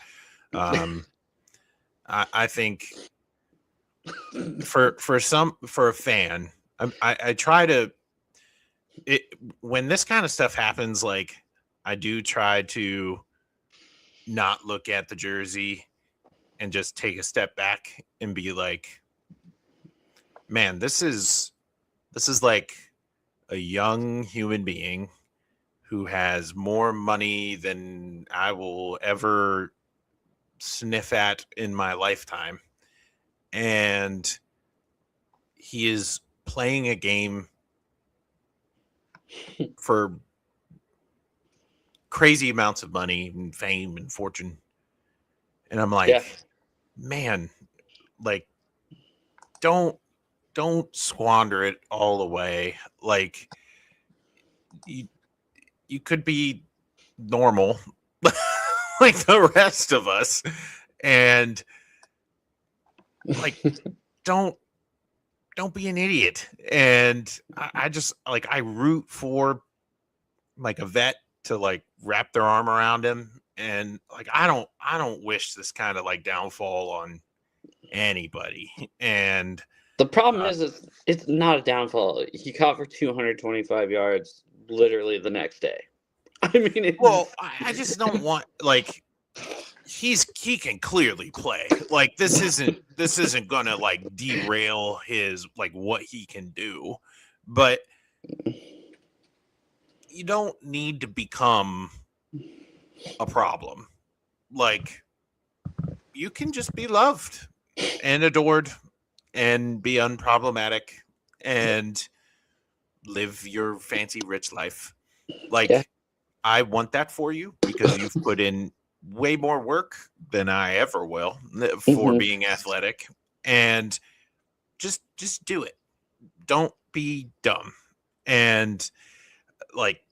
I think for a fan, I try to when this kind of stuff happens, like I do try to not look at the jersey and just take a step back and be like, man, this is like a young human being who has more money than I will ever sniff at in my lifetime. And he is playing a game for crazy amounts of money and fame and fortune. And I'm like, man, like, don't squander it all away. Like, you could be normal like the rest of us, and like don't be an idiot. And I just like, I root for like a vet to like wrap their arm around him, and like I don't wish this kind of like downfall on anybody. And the problem is it's not a downfall. He caught for 225 yards literally the next day. I mean, I just don't want, like, he can clearly play. Like this isn't gonna like derail his like what he can do, but you don't need to become a problem. Like you can just be loved and adored and be unproblematic and live your fancy rich life. Like I want that for you because you've put in way more work than I ever will for being athletic, and just do it. Don't be dumb. And like,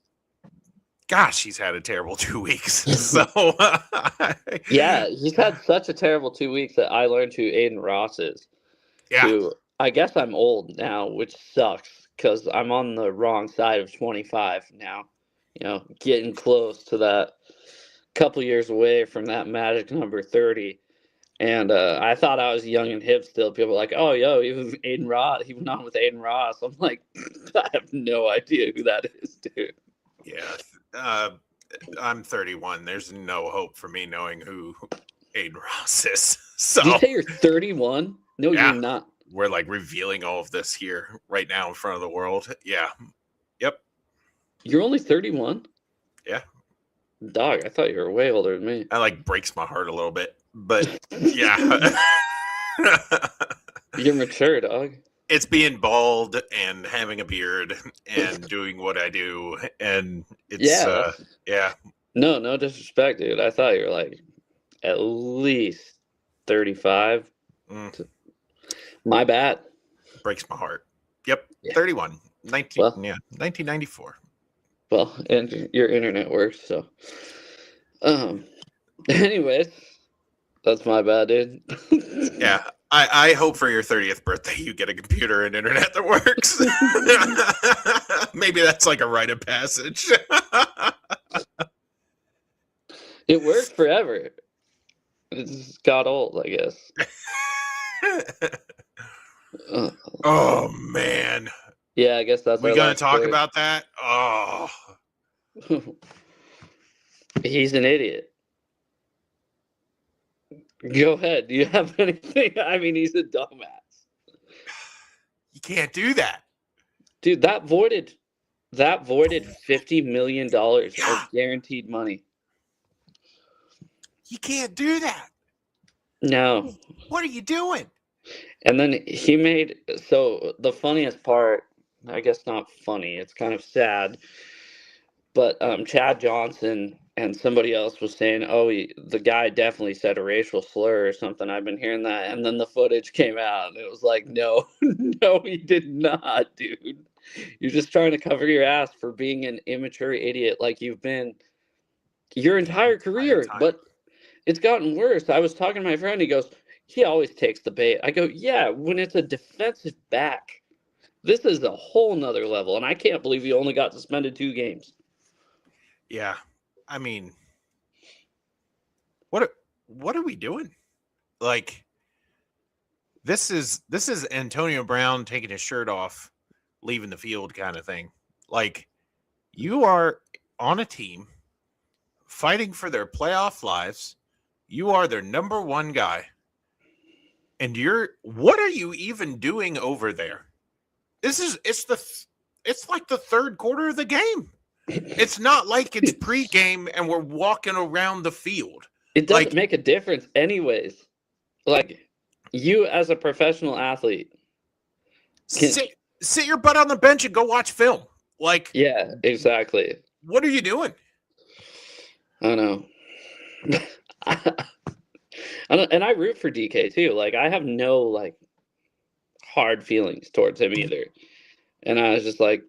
gosh, he's had a terrible 2 weeks. So yeah, he's had such a terrible 2 weeks that I learned who Aiden Ross is. Yeah. I guess I'm old now, which sucks because I'm on the wrong side of 25 now. Getting close to that, couple years away from that magic number 30. And I thought I was young and hip still. People were like, oh, yo, he was Aiden Ross. He went on with Aiden Ross. I'm like, I have no idea who that is, dude. Yeah. I'm 31. There's no hope for me knowing who Aiden Ross is. So did you say you're 31? No, yeah, you're not. We're like revealing all of this here right now in front of the world. Yeah. Yep. You're only 31? Yeah. Dog, I thought you were way older than me. That like breaks my heart a little bit, but yeah. You're mature, dog. It's being bald and having a beard and doing what I do, and it's yeah. No disrespect, dude. I thought you were like at least 35. My bad. Breaks my heart. Yep, Yeah. 31. 1994. Well, and your internet works, so. Anyways, that's my bad, dude. Yeah, I hope for your 30th birthday you get a computer and internet that works. Maybe that's like a rite of passage. It worked forever. It just got old, I guess. Oh, man. Yeah, I guess that's we our gonna last talk story. about that? Oh. He's an idiot. Go ahead. Do you have anything? I mean, he's a dumbass. You can't do that. Dude, that voided $50 million of guaranteed money. You can't do that. No. What are you doing? And then he made, so the funniest part, I guess not funny, it's kind of sad, but Chad Johnson and somebody else was saying, oh, the guy definitely said a racial slur or something. I've been hearing that. And then the footage came out and it was like, no, no, he did not, dude. You're just trying to cover your ass for being an immature idiot like you've been your entire career. But it's gotten worse. I was talking to my friend. He goes, he always takes the bait. I go, yeah, when it's a defensive back. This is a whole nother level. And I can't believe he only got suspended 2 games. Yeah. I mean, what are we doing? Like, this is Antonio Brown taking his shirt off, leaving the field kind of thing. Like, you are on a team fighting for their playoff lives. You are their number 1 guy. And what are you even doing over there? It's like the third quarter of the game. It's not like it's pregame and we're walking around the field. It doesn't make a difference anyways. Like, you as a professional athlete. Sit your butt on the bench and go watch film. Like, yeah, exactly. What are you doing? I know. And I root for DK too. Like, I have no like hard feelings towards him either. And I was just like,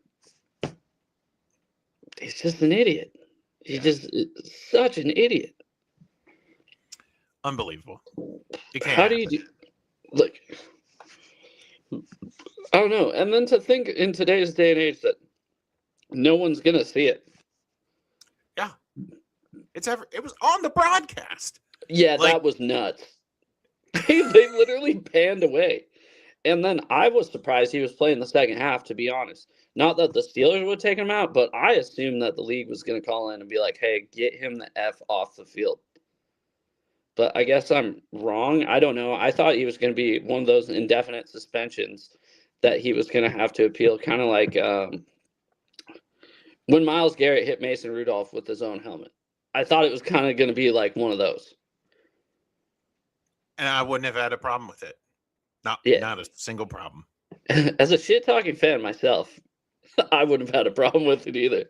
he's just an idiot. He's just such an idiot. Unbelievable. How do you do? Like, I don't know. And then to think in today's day and age that no one's gonna see it. Yeah, it was on the broadcast. Yeah, that was nuts. They literally panned away. And then I was surprised he was playing the second half, to be honest. Not that the Steelers would take him out, but I assumed that the league was going to call in and be like, hey, get him the F off the field. But I guess I'm wrong. I don't know. I thought he was going to be one of those indefinite suspensions that he was going to have to appeal, kind of like when Myles Garrett hit Mason Rudolph with his own helmet. I thought it was kind of going to be like one of those. And I wouldn't have had a problem with it. Not a single problem. As a shit-talking fan myself, I wouldn't have had a problem with it either.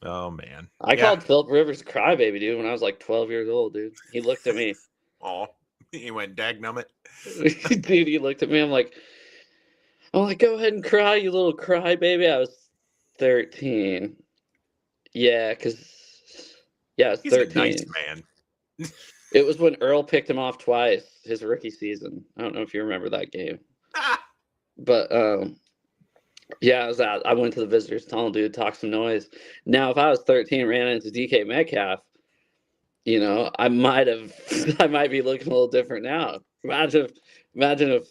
Oh, man. I called Philip Rivers crybaby, dude, when I was like 12 years old, dude. He looked at me. Oh, he went dagnummit. Dude, he looked at me. I'm like, go ahead and cry, you little crybaby. I was 13. Yeah, because, I was 13. He's a nice man. It was when Earl picked him off twice his rookie season. I don't know if you remember that game. But, I went to the visitors tunnel, dude, talk some noise. Now, if I was 13 and ran into DK Metcalf, I might be looking a little different now. Imagine if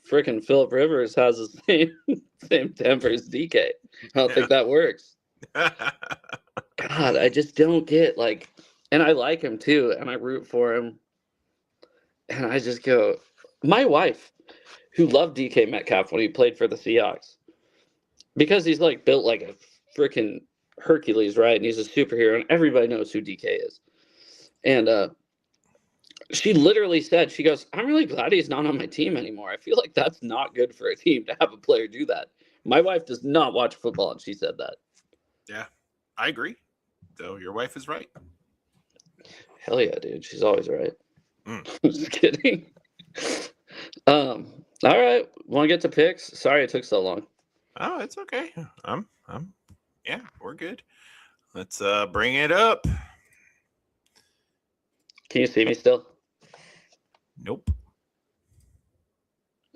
freaking Philip Rivers has the same temper as DK. I don't think that works. God, I just don't get, like, and I like him too, and I root for him. And I just go, my wife, who loved DK Metcalf when he played for the Seahawks, because he's like built like a freaking Hercules, right? And he's a superhero, and everybody knows who DK is. And she literally said, she goes, I'm really glad he's not on my team anymore. I feel like that's not good for a team to have a player do that. My wife does not watch football, and she said that. Yeah, I agree. So your wife is right. Hell yeah, dude. She's always right. I'm just kidding. All right. Want to get to picks? Sorry it took so long. Oh, it's okay. Yeah, we're good. Let's bring it up. Can you see me still? Nope.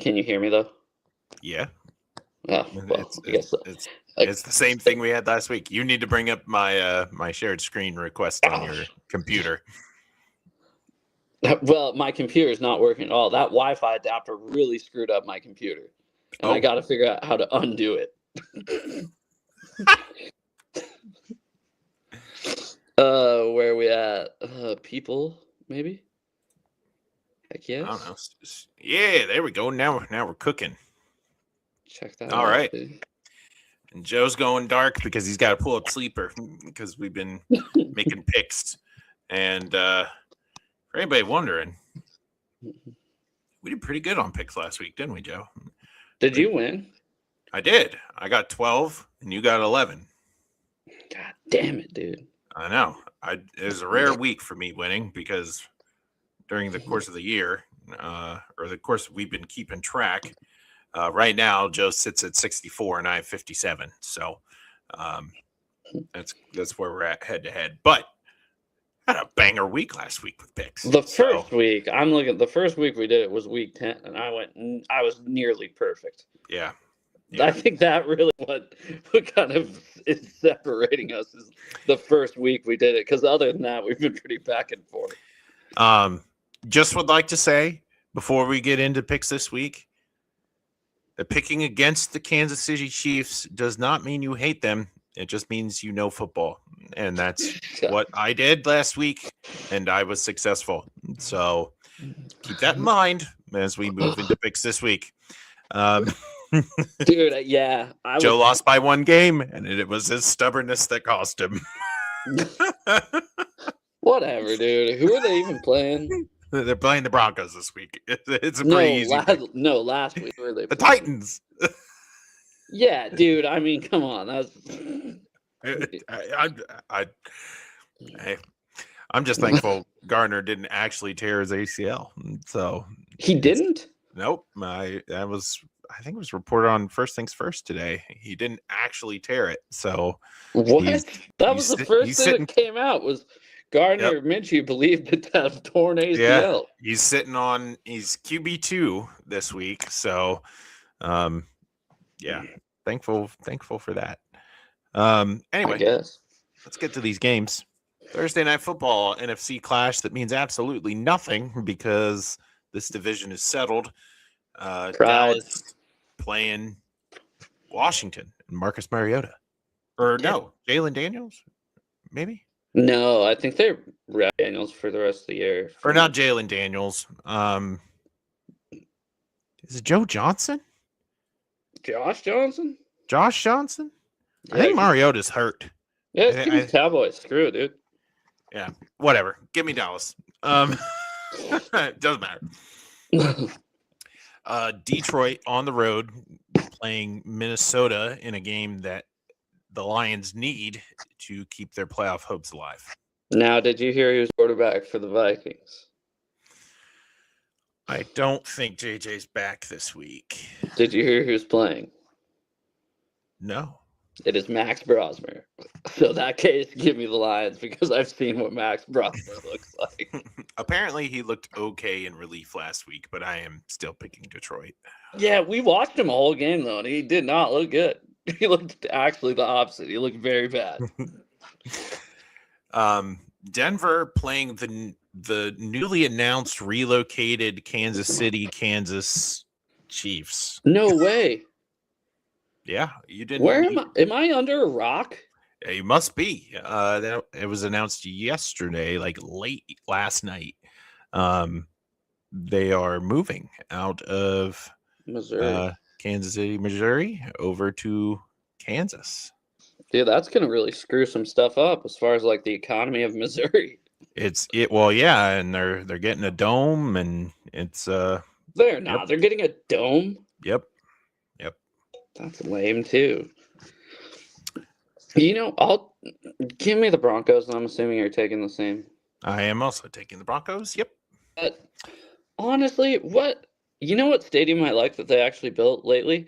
Can you hear me though? Yeah. Oh, well, I guess so. It's the same thing we had last week. You need to bring up my my shared screen request on your computer. Well, my computer is not working at all. That Wi-Fi adapter really screwed up my computer, and I got to figure out how to undo it. Where are we at? People, maybe? Heck yes. I don't know. Yeah, there we go. Now we're cooking. Check that all out. Right. Dude. And Joe's going dark because he's got to pull up sleeper because we've been making picks. And for anybody wondering, we did pretty good on picks last week, didn't we, Joe? Did you win? I did. I got 12 and you got 11. God damn it, dude. I know. It was a rare week for me winning because during the course of the year, or the course we've been keeping track, right now Joe sits at 64 and I have 57. So that's where we're at head to head. But I had a banger week last week with picks. The first week, I'm looking. The first week we did it was week 10, and I was nearly perfect. Yeah. I think that really what kind of is separating us is the first week we did it, because other than that, we've been pretty back and forth. Just would like to say before we get into picks this week, that picking against the Kansas City Chiefs does not mean you hate them. It just means you know football, and that's what I did last week, and I was successful. So keep that in mind as we move into picks this week. Dude, yeah. Joe lost by one game, and it was his stubbornness that cost him. Whatever, dude. Who are they even playing? They're playing the Broncos this week. It's a pretty easy last week. Who are they playing? The Titans. Yeah, dude. I mean, come on. I'm just thankful Gardner didn't actually tear his ACL. So he didn't? Nope. I think it was reported on First Things First today. He didn't actually tear it. So what? That was the first thing that came out was Gardner Minshew believed it to have torn ACL. Yeah, he's sitting on he's QB2 this week. So yeah, thankful for that. Anyway, I guess. Let's get to these games. Thursday Night Football, NFC clash that means absolutely nothing because this division is settled. Dallas playing Washington and Marcus Mariota. Or no, Jalen Daniels, maybe? No, I think they're Daniels for the rest of the year. Or not Jalen Daniels. Is it Joe Johnson? Josh Johnson? Josh Johnson? Yeah, I think Mariota's hurt. Yeah, it's the Cowboys. Screw it, dude. Yeah, whatever. Give me Dallas. It doesn't matter. Detroit on the road playing Minnesota in a game that the Lions need to keep their playoff hopes alive. Now, did you hear he was quarterback for the Vikings? I don't think JJ's back this week. Did you hear who's playing? No. It is Max Brosmer. So in that case, give me the Lions because I've seen what Max Brosmer looks like. Apparently, he looked okay in relief last week, but I am still picking Detroit. Yeah, we watched him a whole game, though, and he did not look good. He looked actually the opposite. He looked very bad. Denver playing the newly announced relocated Kansas City, Kansas Chiefs. No way. Yeah, you didn't. Where am I? Am I under a rock? You must be. It was announced yesterday, like late last night. They are moving out of Missouri, Kansas City, Missouri, over to Kansas. Dude, that's gonna really screw some stuff up as far as like the economy of Missouri. Well, yeah, and they're getting a dome, and it's they're not. Yep. They're getting a dome. Yep. That's lame too. You know, I'll give me the Broncos, and I'm assuming you're taking the same. I am also taking the Broncos. Yep. But honestly, what You know what stadium I like that they actually built lately?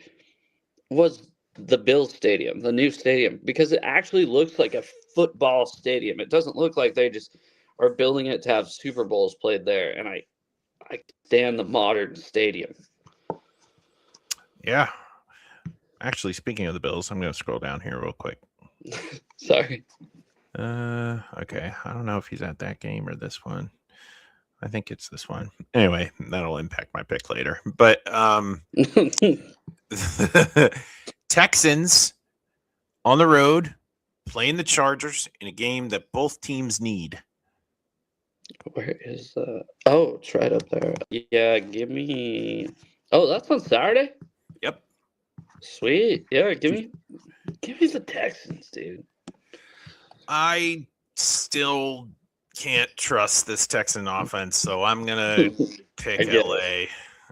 Was the Bills Stadium, the new stadium, because it actually looks like a football stadium. It doesn't look like they just are building it to have Super Bowls played there. And I stand the modern stadium. Yeah. Actually, speaking of the Bills, I'm going to scroll down here real quick. Sorry. Okay. I don't know if he's at that game or this one. I think it's this one. Anyway, that'll impact my pick later. But Texans on the road playing the Chargers in a game that both teams need. Where is that? Oh, it's right up there. Yeah, give me. Oh, that's on Saturday? Yep. Sweet. Yeah, give me the Texans, dude. I still can't trust this Texan offense, so I'm gonna pick LA.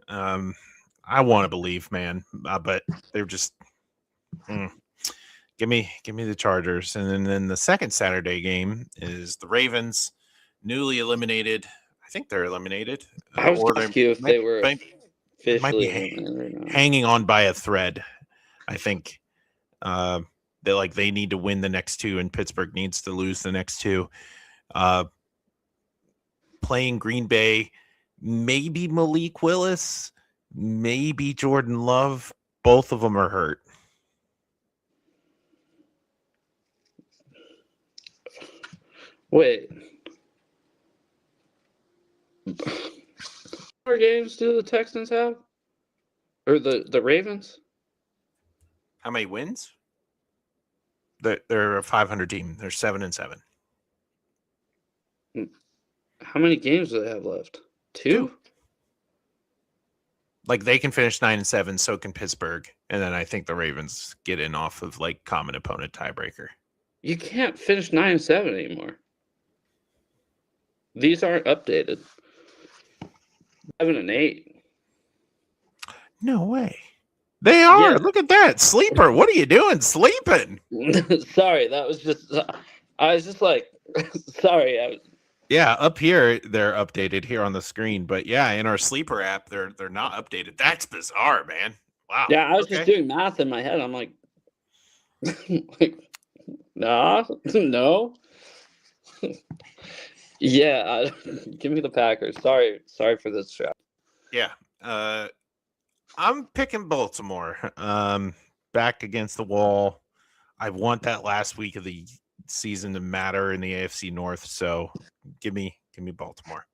I want to believe, man, but they're just give me the Chargers. And then the second Saturday game is the Ravens, newly eliminated. I think they're eliminated. I was asking you if they were officially hanging on by a thread. I think they need to win the next two, and Pittsburgh needs to lose the next two. Playing Green Bay, maybe Malik Willis, maybe Jordan Love. Both of them are hurt. Wait. How many games do the Texans have? Or the Ravens? How many wins? They're a 500 team. They're 7-7. How many games do they have left? Two? Like, they can finish 9-7, so can Pittsburgh. And then I think the Ravens get in off of like common opponent tiebreaker. You can't finish 9-7 anymore. These aren't updated. 7-8. No way. They are. Yeah. Look at that. Sleeper. What are you doing? Sleeping. Sorry, that was just. I was just like, sorry. Yeah, up here they're updated here on the screen, but yeah, in our sleeper app they're not updated. That's bizarre, man. Wow. Yeah, I was just doing math in my head. I'm like, no. Yeah, give me the Packers. Sorry for this shot. Yeah, I'm picking Baltimore. Back against the wall. I want that last week of the season to matter in the AFC North, so give me Baltimore.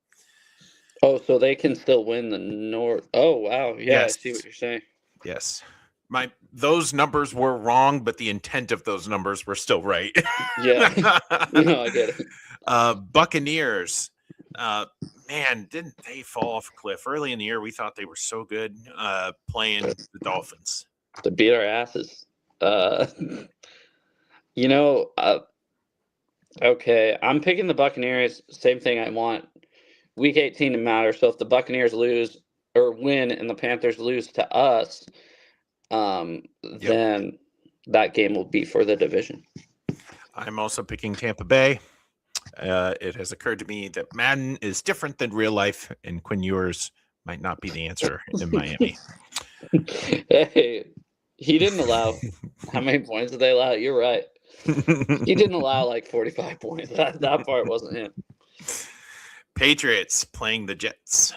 Oh, so they can still win the North. Oh, wow. Yeah, yes. I see what you're saying. Yes. Those numbers were wrong, but the intent of those numbers were still right. Yeah. No, I get it. Buccaneers. Man, didn't they fall off a cliff? Early in the year, we thought they were so good playing the Dolphins. To beat our asses. Okay, I'm picking the Buccaneers. Same thing I want. Week 18 to matter. So if the Buccaneers lose or win and the Panthers lose to us, then that game will be for the division. I'm also picking Tampa Bay. It has occurred to me that Madden is different than real life, and Quinn Ewers might not be the answer in Miami. Hey, he didn't allow. How many points did they allow? You're right. He didn't allow like 45 points. That part wasn't him. Patriots playing the Jets.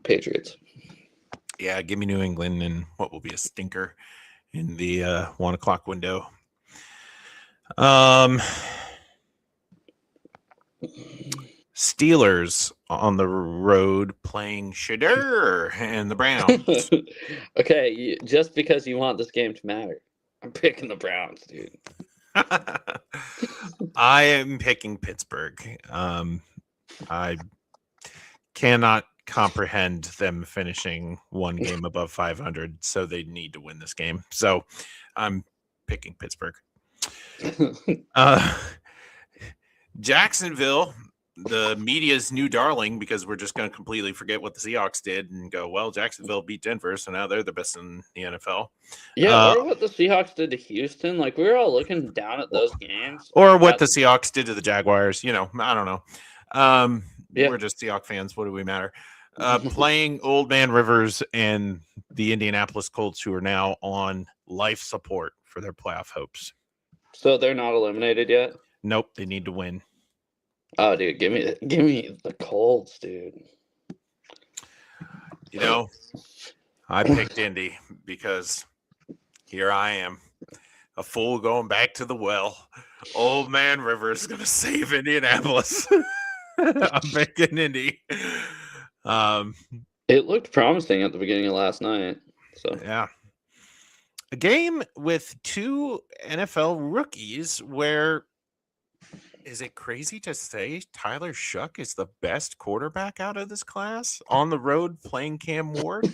Patriots. Yeah, give me New England and what will be a stinker in the 1 o'clock window. Steelers on the road playing Shadur and the Browns. Okay, just because you want this game to matter, I'm picking the Browns, dude. I am picking Pittsburgh. I cannot comprehend them finishing one game above 500, so they need to win this game. So I'm picking Pittsburgh. Jacksonville, the media's new darling, because we're just going to completely forget what the Seahawks did and go, well, Jacksonville beat Denver, so now they're the best in the NFL. Yeah, or what the Seahawks did to Houston. Like, we were all looking down at those games. Or what the Seahawks did to the Jaguars. I don't know. We're just Seahawks fans. What do we matter? playing Old Man Rivers and the Indianapolis Colts, who are now on life support for their playoff hopes. So they're not eliminated yet? Nope, they need to win. Oh, dude, give me the Colts, dude. You know, I picked Indy because here I am, a fool going back to the well. Old Man Rivers is going to save Indianapolis. I'm picking Indy. It looked promising at the beginning of last night. So yeah. A game with two NFL rookies where, is it crazy to say Tyler Shuck is the best quarterback out of this class on the road playing Cam Ward?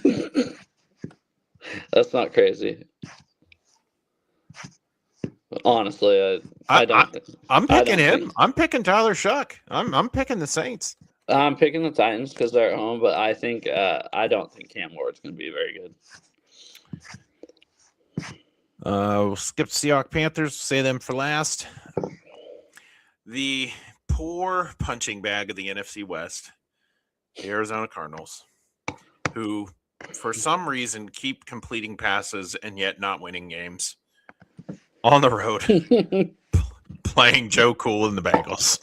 That's not crazy. Honestly, I don't think I'm picking him. Think. I'm picking Tyler Shuck. I'm picking the Saints. I'm picking the Titans because they're at home, but I think I don't think Cam Ward's going to be very good. We'll skip Seahawks Panthers, say them for last. The poor punching bag of the NFC West, the Arizona Cardinals, who for some reason keep completing passes and yet not winning games on the road, playing Joe Cool and the Bengals.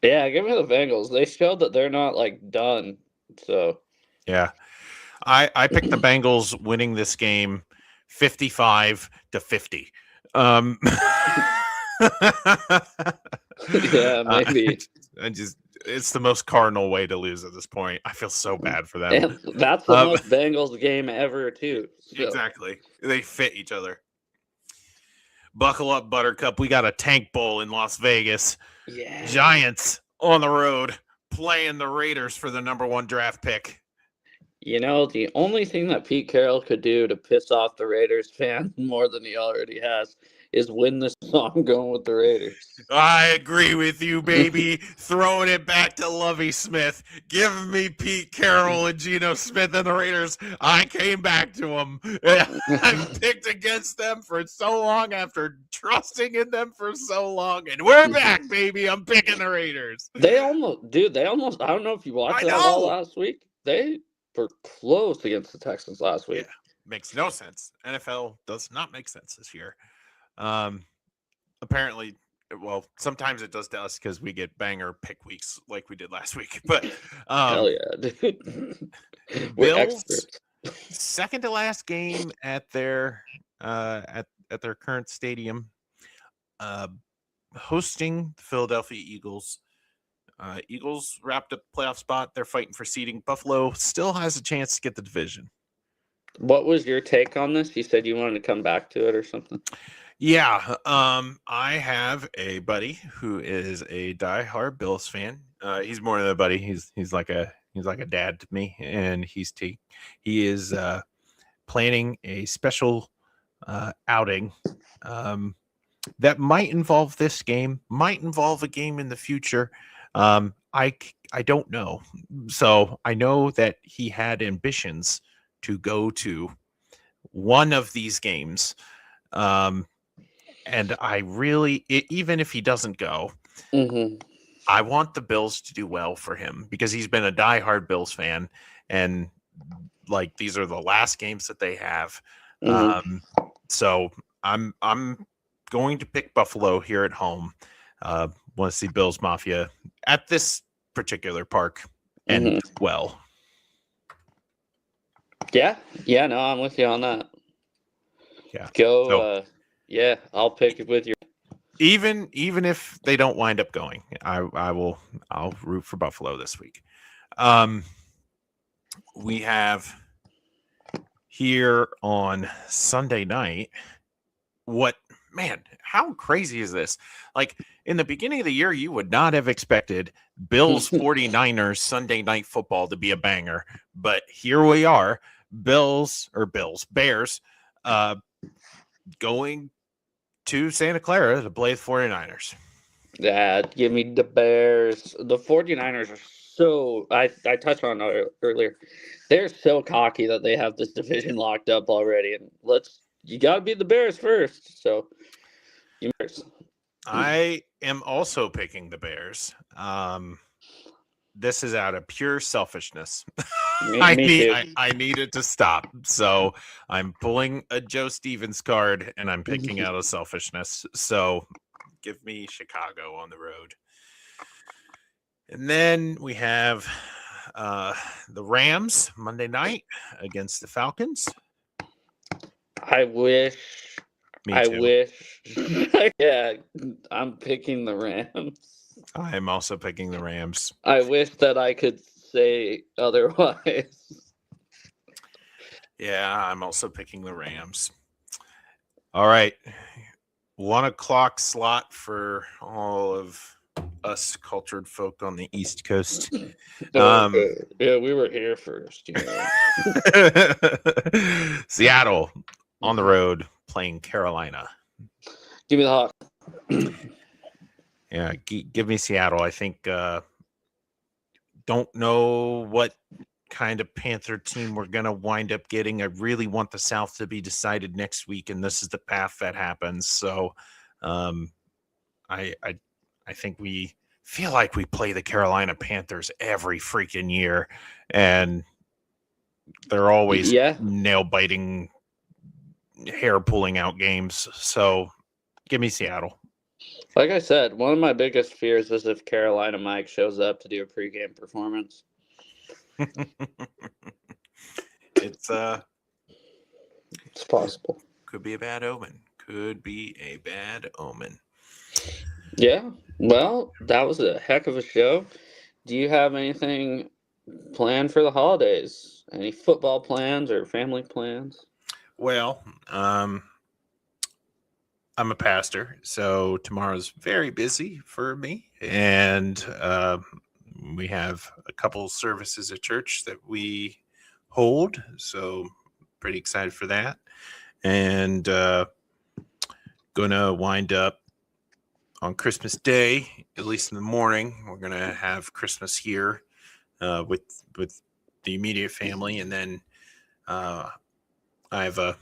Yeah, give me the Bengals. They showed that they're not like done. So yeah, I picked the Bengals winning this game 55-50. Yeah, maybe. It's the most Cardinal way to lose at this point. I feel so bad for them. And that's the most Bengals game ever, too. So. Exactly. They fit each other. Buckle up, Buttercup. We got a tank bowl in Las Vegas. Yeah. Giants on the road playing the Raiders for the number 1 draft pick. You know, the only thing that Pete Carroll could do to piss off the Raiders fans more than he already has is win this song going with the Raiders. I agree with you, baby. Throwing it back to Lovie Smith. Give me Pete Carroll and Geno Smith and the Raiders. I came back to them. I've picked against them for so long after trusting in them for so long. And we're back, baby. I'm picking the Raiders. They almost, I don't know if you watched that all last week. They were close against the Texans last week. Yeah, makes no sense. NFL does not make sense this year. Apparently, well, sometimes it does to us because we get banger pick weeks like we did last week. But hell yeah, dude. Bills second to last game at their at their current stadium, hosting the Philadelphia Eagles. Eagles wrapped up playoff spot. They're fighting for seeding. Buffalo still has a chance to get the division. What was your take on this? You said you wanted to come back to it or something. Yeah, I have a buddy who is a diehard Bills fan. He's more than a buddy. He's like a dad to me, and he is planning a special outing that might involve this game, might involve a game in the future. I don't know. So I know that he had ambitions to go to one of these games. And I really, even if he doesn't go, I want the Bills to do well for him because he's been a diehard Bills fan, and like these are the last games that they have. So I'm going to pick Buffalo here at home. Want to see Bills Mafia at this particular park and well. Yeah, no, I'm with you on that. Yeah, go. So, yeah, I'll pick it with you. Even if they don't wind up going, I'll root for Buffalo this week. We have here on Sunday night. How crazy is this? Like in the beginning of the year, you would not have expected Bills 49ers Sunday night football to be a banger, but here we are, Bears, going to Santa Clara to play the 49ers. Yeah, give me the Bears. The 49ers are so, I touched on it earlier. They're so cocky that they have this division locked up already. And you got to beat the Bears first. So, I am also picking the Bears. this is out of pure selfishness. Me too. I need it to stop. So I'm pulling a Joe Stevens card and I'm picking out of selfishness. So give me Chicago on the road. And then we have the Rams Monday night against the Falcons. I wish. Me too. Yeah, I'm picking the Rams. I'm also picking the Rams. I wish that I could say otherwise. Yeah, I'm also picking the Rams. All right. 1 o'clock slot for all of us cultured folk on the East Coast. Okay. Yeah, we were here first. Seattle on the road playing Carolina. Give me the Hawks. Yeah, give me Seattle. I think don't know what kind of Panther team we're going to wind up getting. I really want the South to be decided next week, and this is the path that happens. So I think we feel like we play the Carolina Panthers every freaking year, and they're always nail-biting, hair-pulling out games. So give me Seattle. Like I said, one of my biggest fears is if Carolina Mike shows up to do a pregame performance. It's possible. Could be a bad omen. Could be a bad omen. Yeah. Well, that was a heck of a show. Do you have anything planned for the holidays? Any football plans or family plans? Well, I'm a pastor, so tomorrow's very busy for me, and we have a couple services at church that we hold, so pretty excited for that. And gonna wind up on Christmas Day, at least in the morning. We're gonna have Christmas here with the immediate family, and then I have a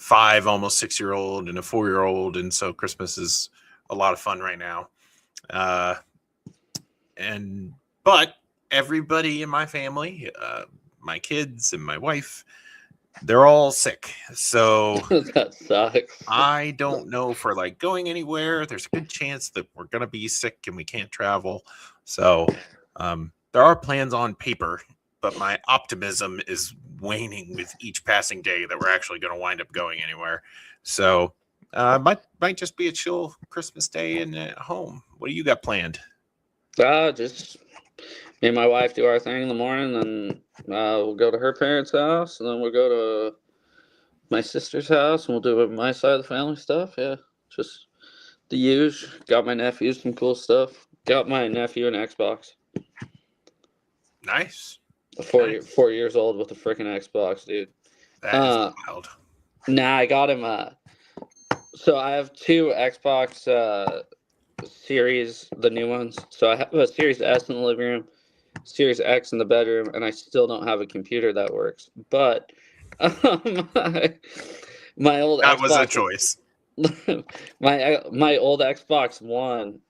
5, almost 6-year-old and a 4-year-old, and so Christmas is a lot of fun right now. But everybody in my family, my kids and my wife, they're all sick. So that sucks. I don't know if we're like going anywhere. There's a good chance that we're gonna be sick and we can't travel. So there are plans on paper, but my optimism is waning with each passing day that we're actually going to wind up going anywhere. So might just be a chill Christmas Day and at home. What do you got planned? Just me and my wife do our thing in the morning, and we'll go to her parents' house, and then we'll go to my sister's house, and we'll do my side of the family stuff. Yeah, just the usual. Got my nephews some cool stuff. Got my nephew an Xbox. Nice. 4 years old with a freaking Xbox, dude. That is wild. Nah, I got him. So I have 2 Xbox Series, the new ones. So I have a Series S in the living room, Series X in the bedroom, and I still don't have a computer that works. But my old that Xbox was a choice. my old Xbox One,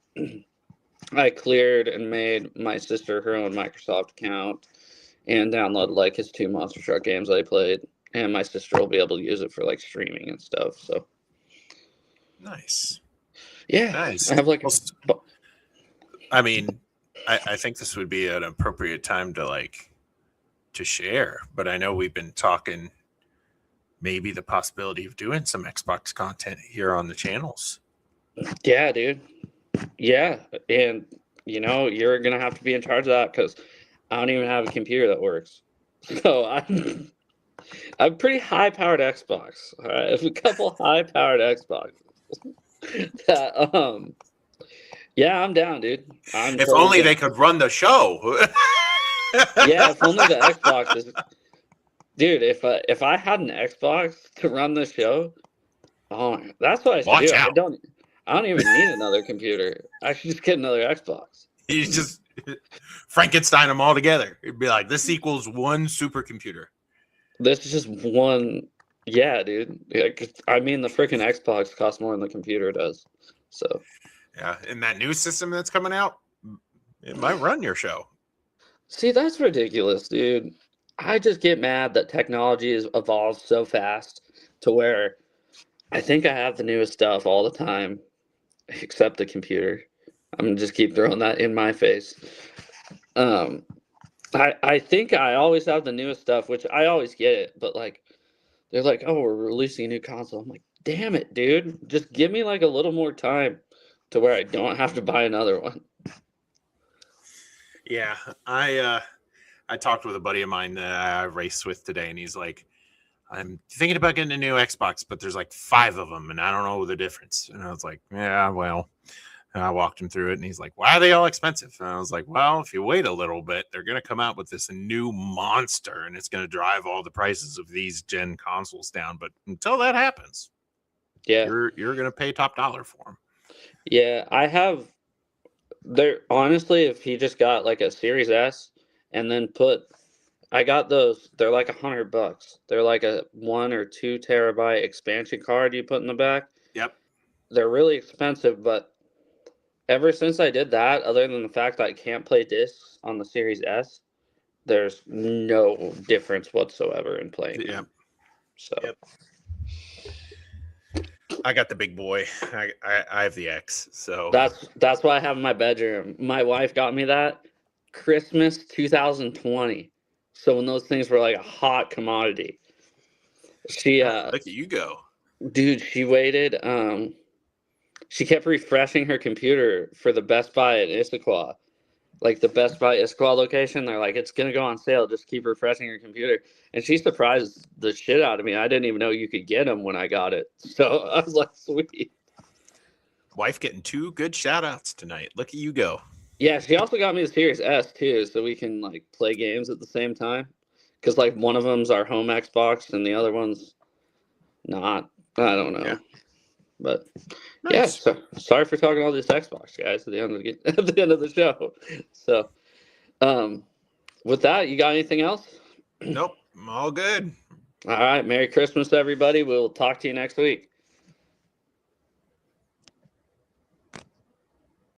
I cleared and made my sister her own Microsoft account and downloaded like his 2 Monster Truck games I played, and my sister will be able to use it for like streaming and stuff. So nice. Yeah, nice. I have like. I mean, I think this would be an appropriate time to share, but I know we've been talking maybe the possibility of doing some Xbox content here on the channels. Yeah, dude. Yeah, and you're gonna have to be in charge of that because I don't even have a computer that works. So I'm pretty high-powered Xbox. All right, I have a couple high-powered Xboxes. That yeah, I'm down, dude. If only they could run the show. Yeah, if only the Xbox is. Dude, if I had an Xbox to run the show, that's what I should do. Out. I don't even need another computer. I should just get another Xbox. You just Frankenstein them all together. It'd be like this equals one supercomputer. This is just one. Yeah, dude. I mean, the freaking Xbox costs more than the computer does. So. Yeah, and that new system that's coming out, It might run your show. See, that's ridiculous, dude. I just get mad that technology has evolved so fast to where I think I have the newest stuff all the time, except the computer. I'm gonna just keep throwing that in my face. I think I always have the newest stuff, which I always get it, but like they're like, oh, we're releasing a new console. I'm like, damn it, dude. Just give me like a little more time to where I don't have to buy another one. Yeah, I talked with a buddy of mine that I raced with today, and he's like, I'm thinking about getting a new Xbox, but there's like 5 of them, and I don't know the difference. And I was like, yeah, well. And I walked him through it, and he's like, why are they all expensive? And I was like, well, if you wait a little bit, they're going to come out with this new monster, and it's going to drive all the prices of these gen consoles down. But until that happens, Yeah, you're going to pay top dollar for them. yeah. I have there honestly. If he just got like a Series S and then I got those. They're like $100. They're like a 1 or 2 terabyte expansion card you put in the back. Yep. They're really expensive, but ever since I did that, other than the fact that I can't play discs on the Series S, there's no difference whatsoever in playing. Yep. So yep. I got the big boy. I have the X. So that's what I have in my bedroom. My wife got me that Christmas 2020. So when those things were like a hot commodity. She look at you go. Dude, she waited. She kept refreshing her computer for the Best Buy at Issaquah. Like the Best Buy Issaquah location. They're like, it's going to go on sale. Just keep refreshing her computer. And she surprised the shit out of me. I didn't even know you could get them when I got it. So I was like, sweet. Wife getting 2 good shout outs tonight. Look at you go. Yeah, she also got me the Series S too. So we can like play games at the same time. Because like one of them's our home Xbox and the other one's not. I don't know. Yeah. But nice. Yeah, so sorry for talking all this Xbox, guys, at the end of the show. So, with that, you got anything else? Nope, I'm all good. All right, Merry Christmas, everybody. We'll talk to you next week.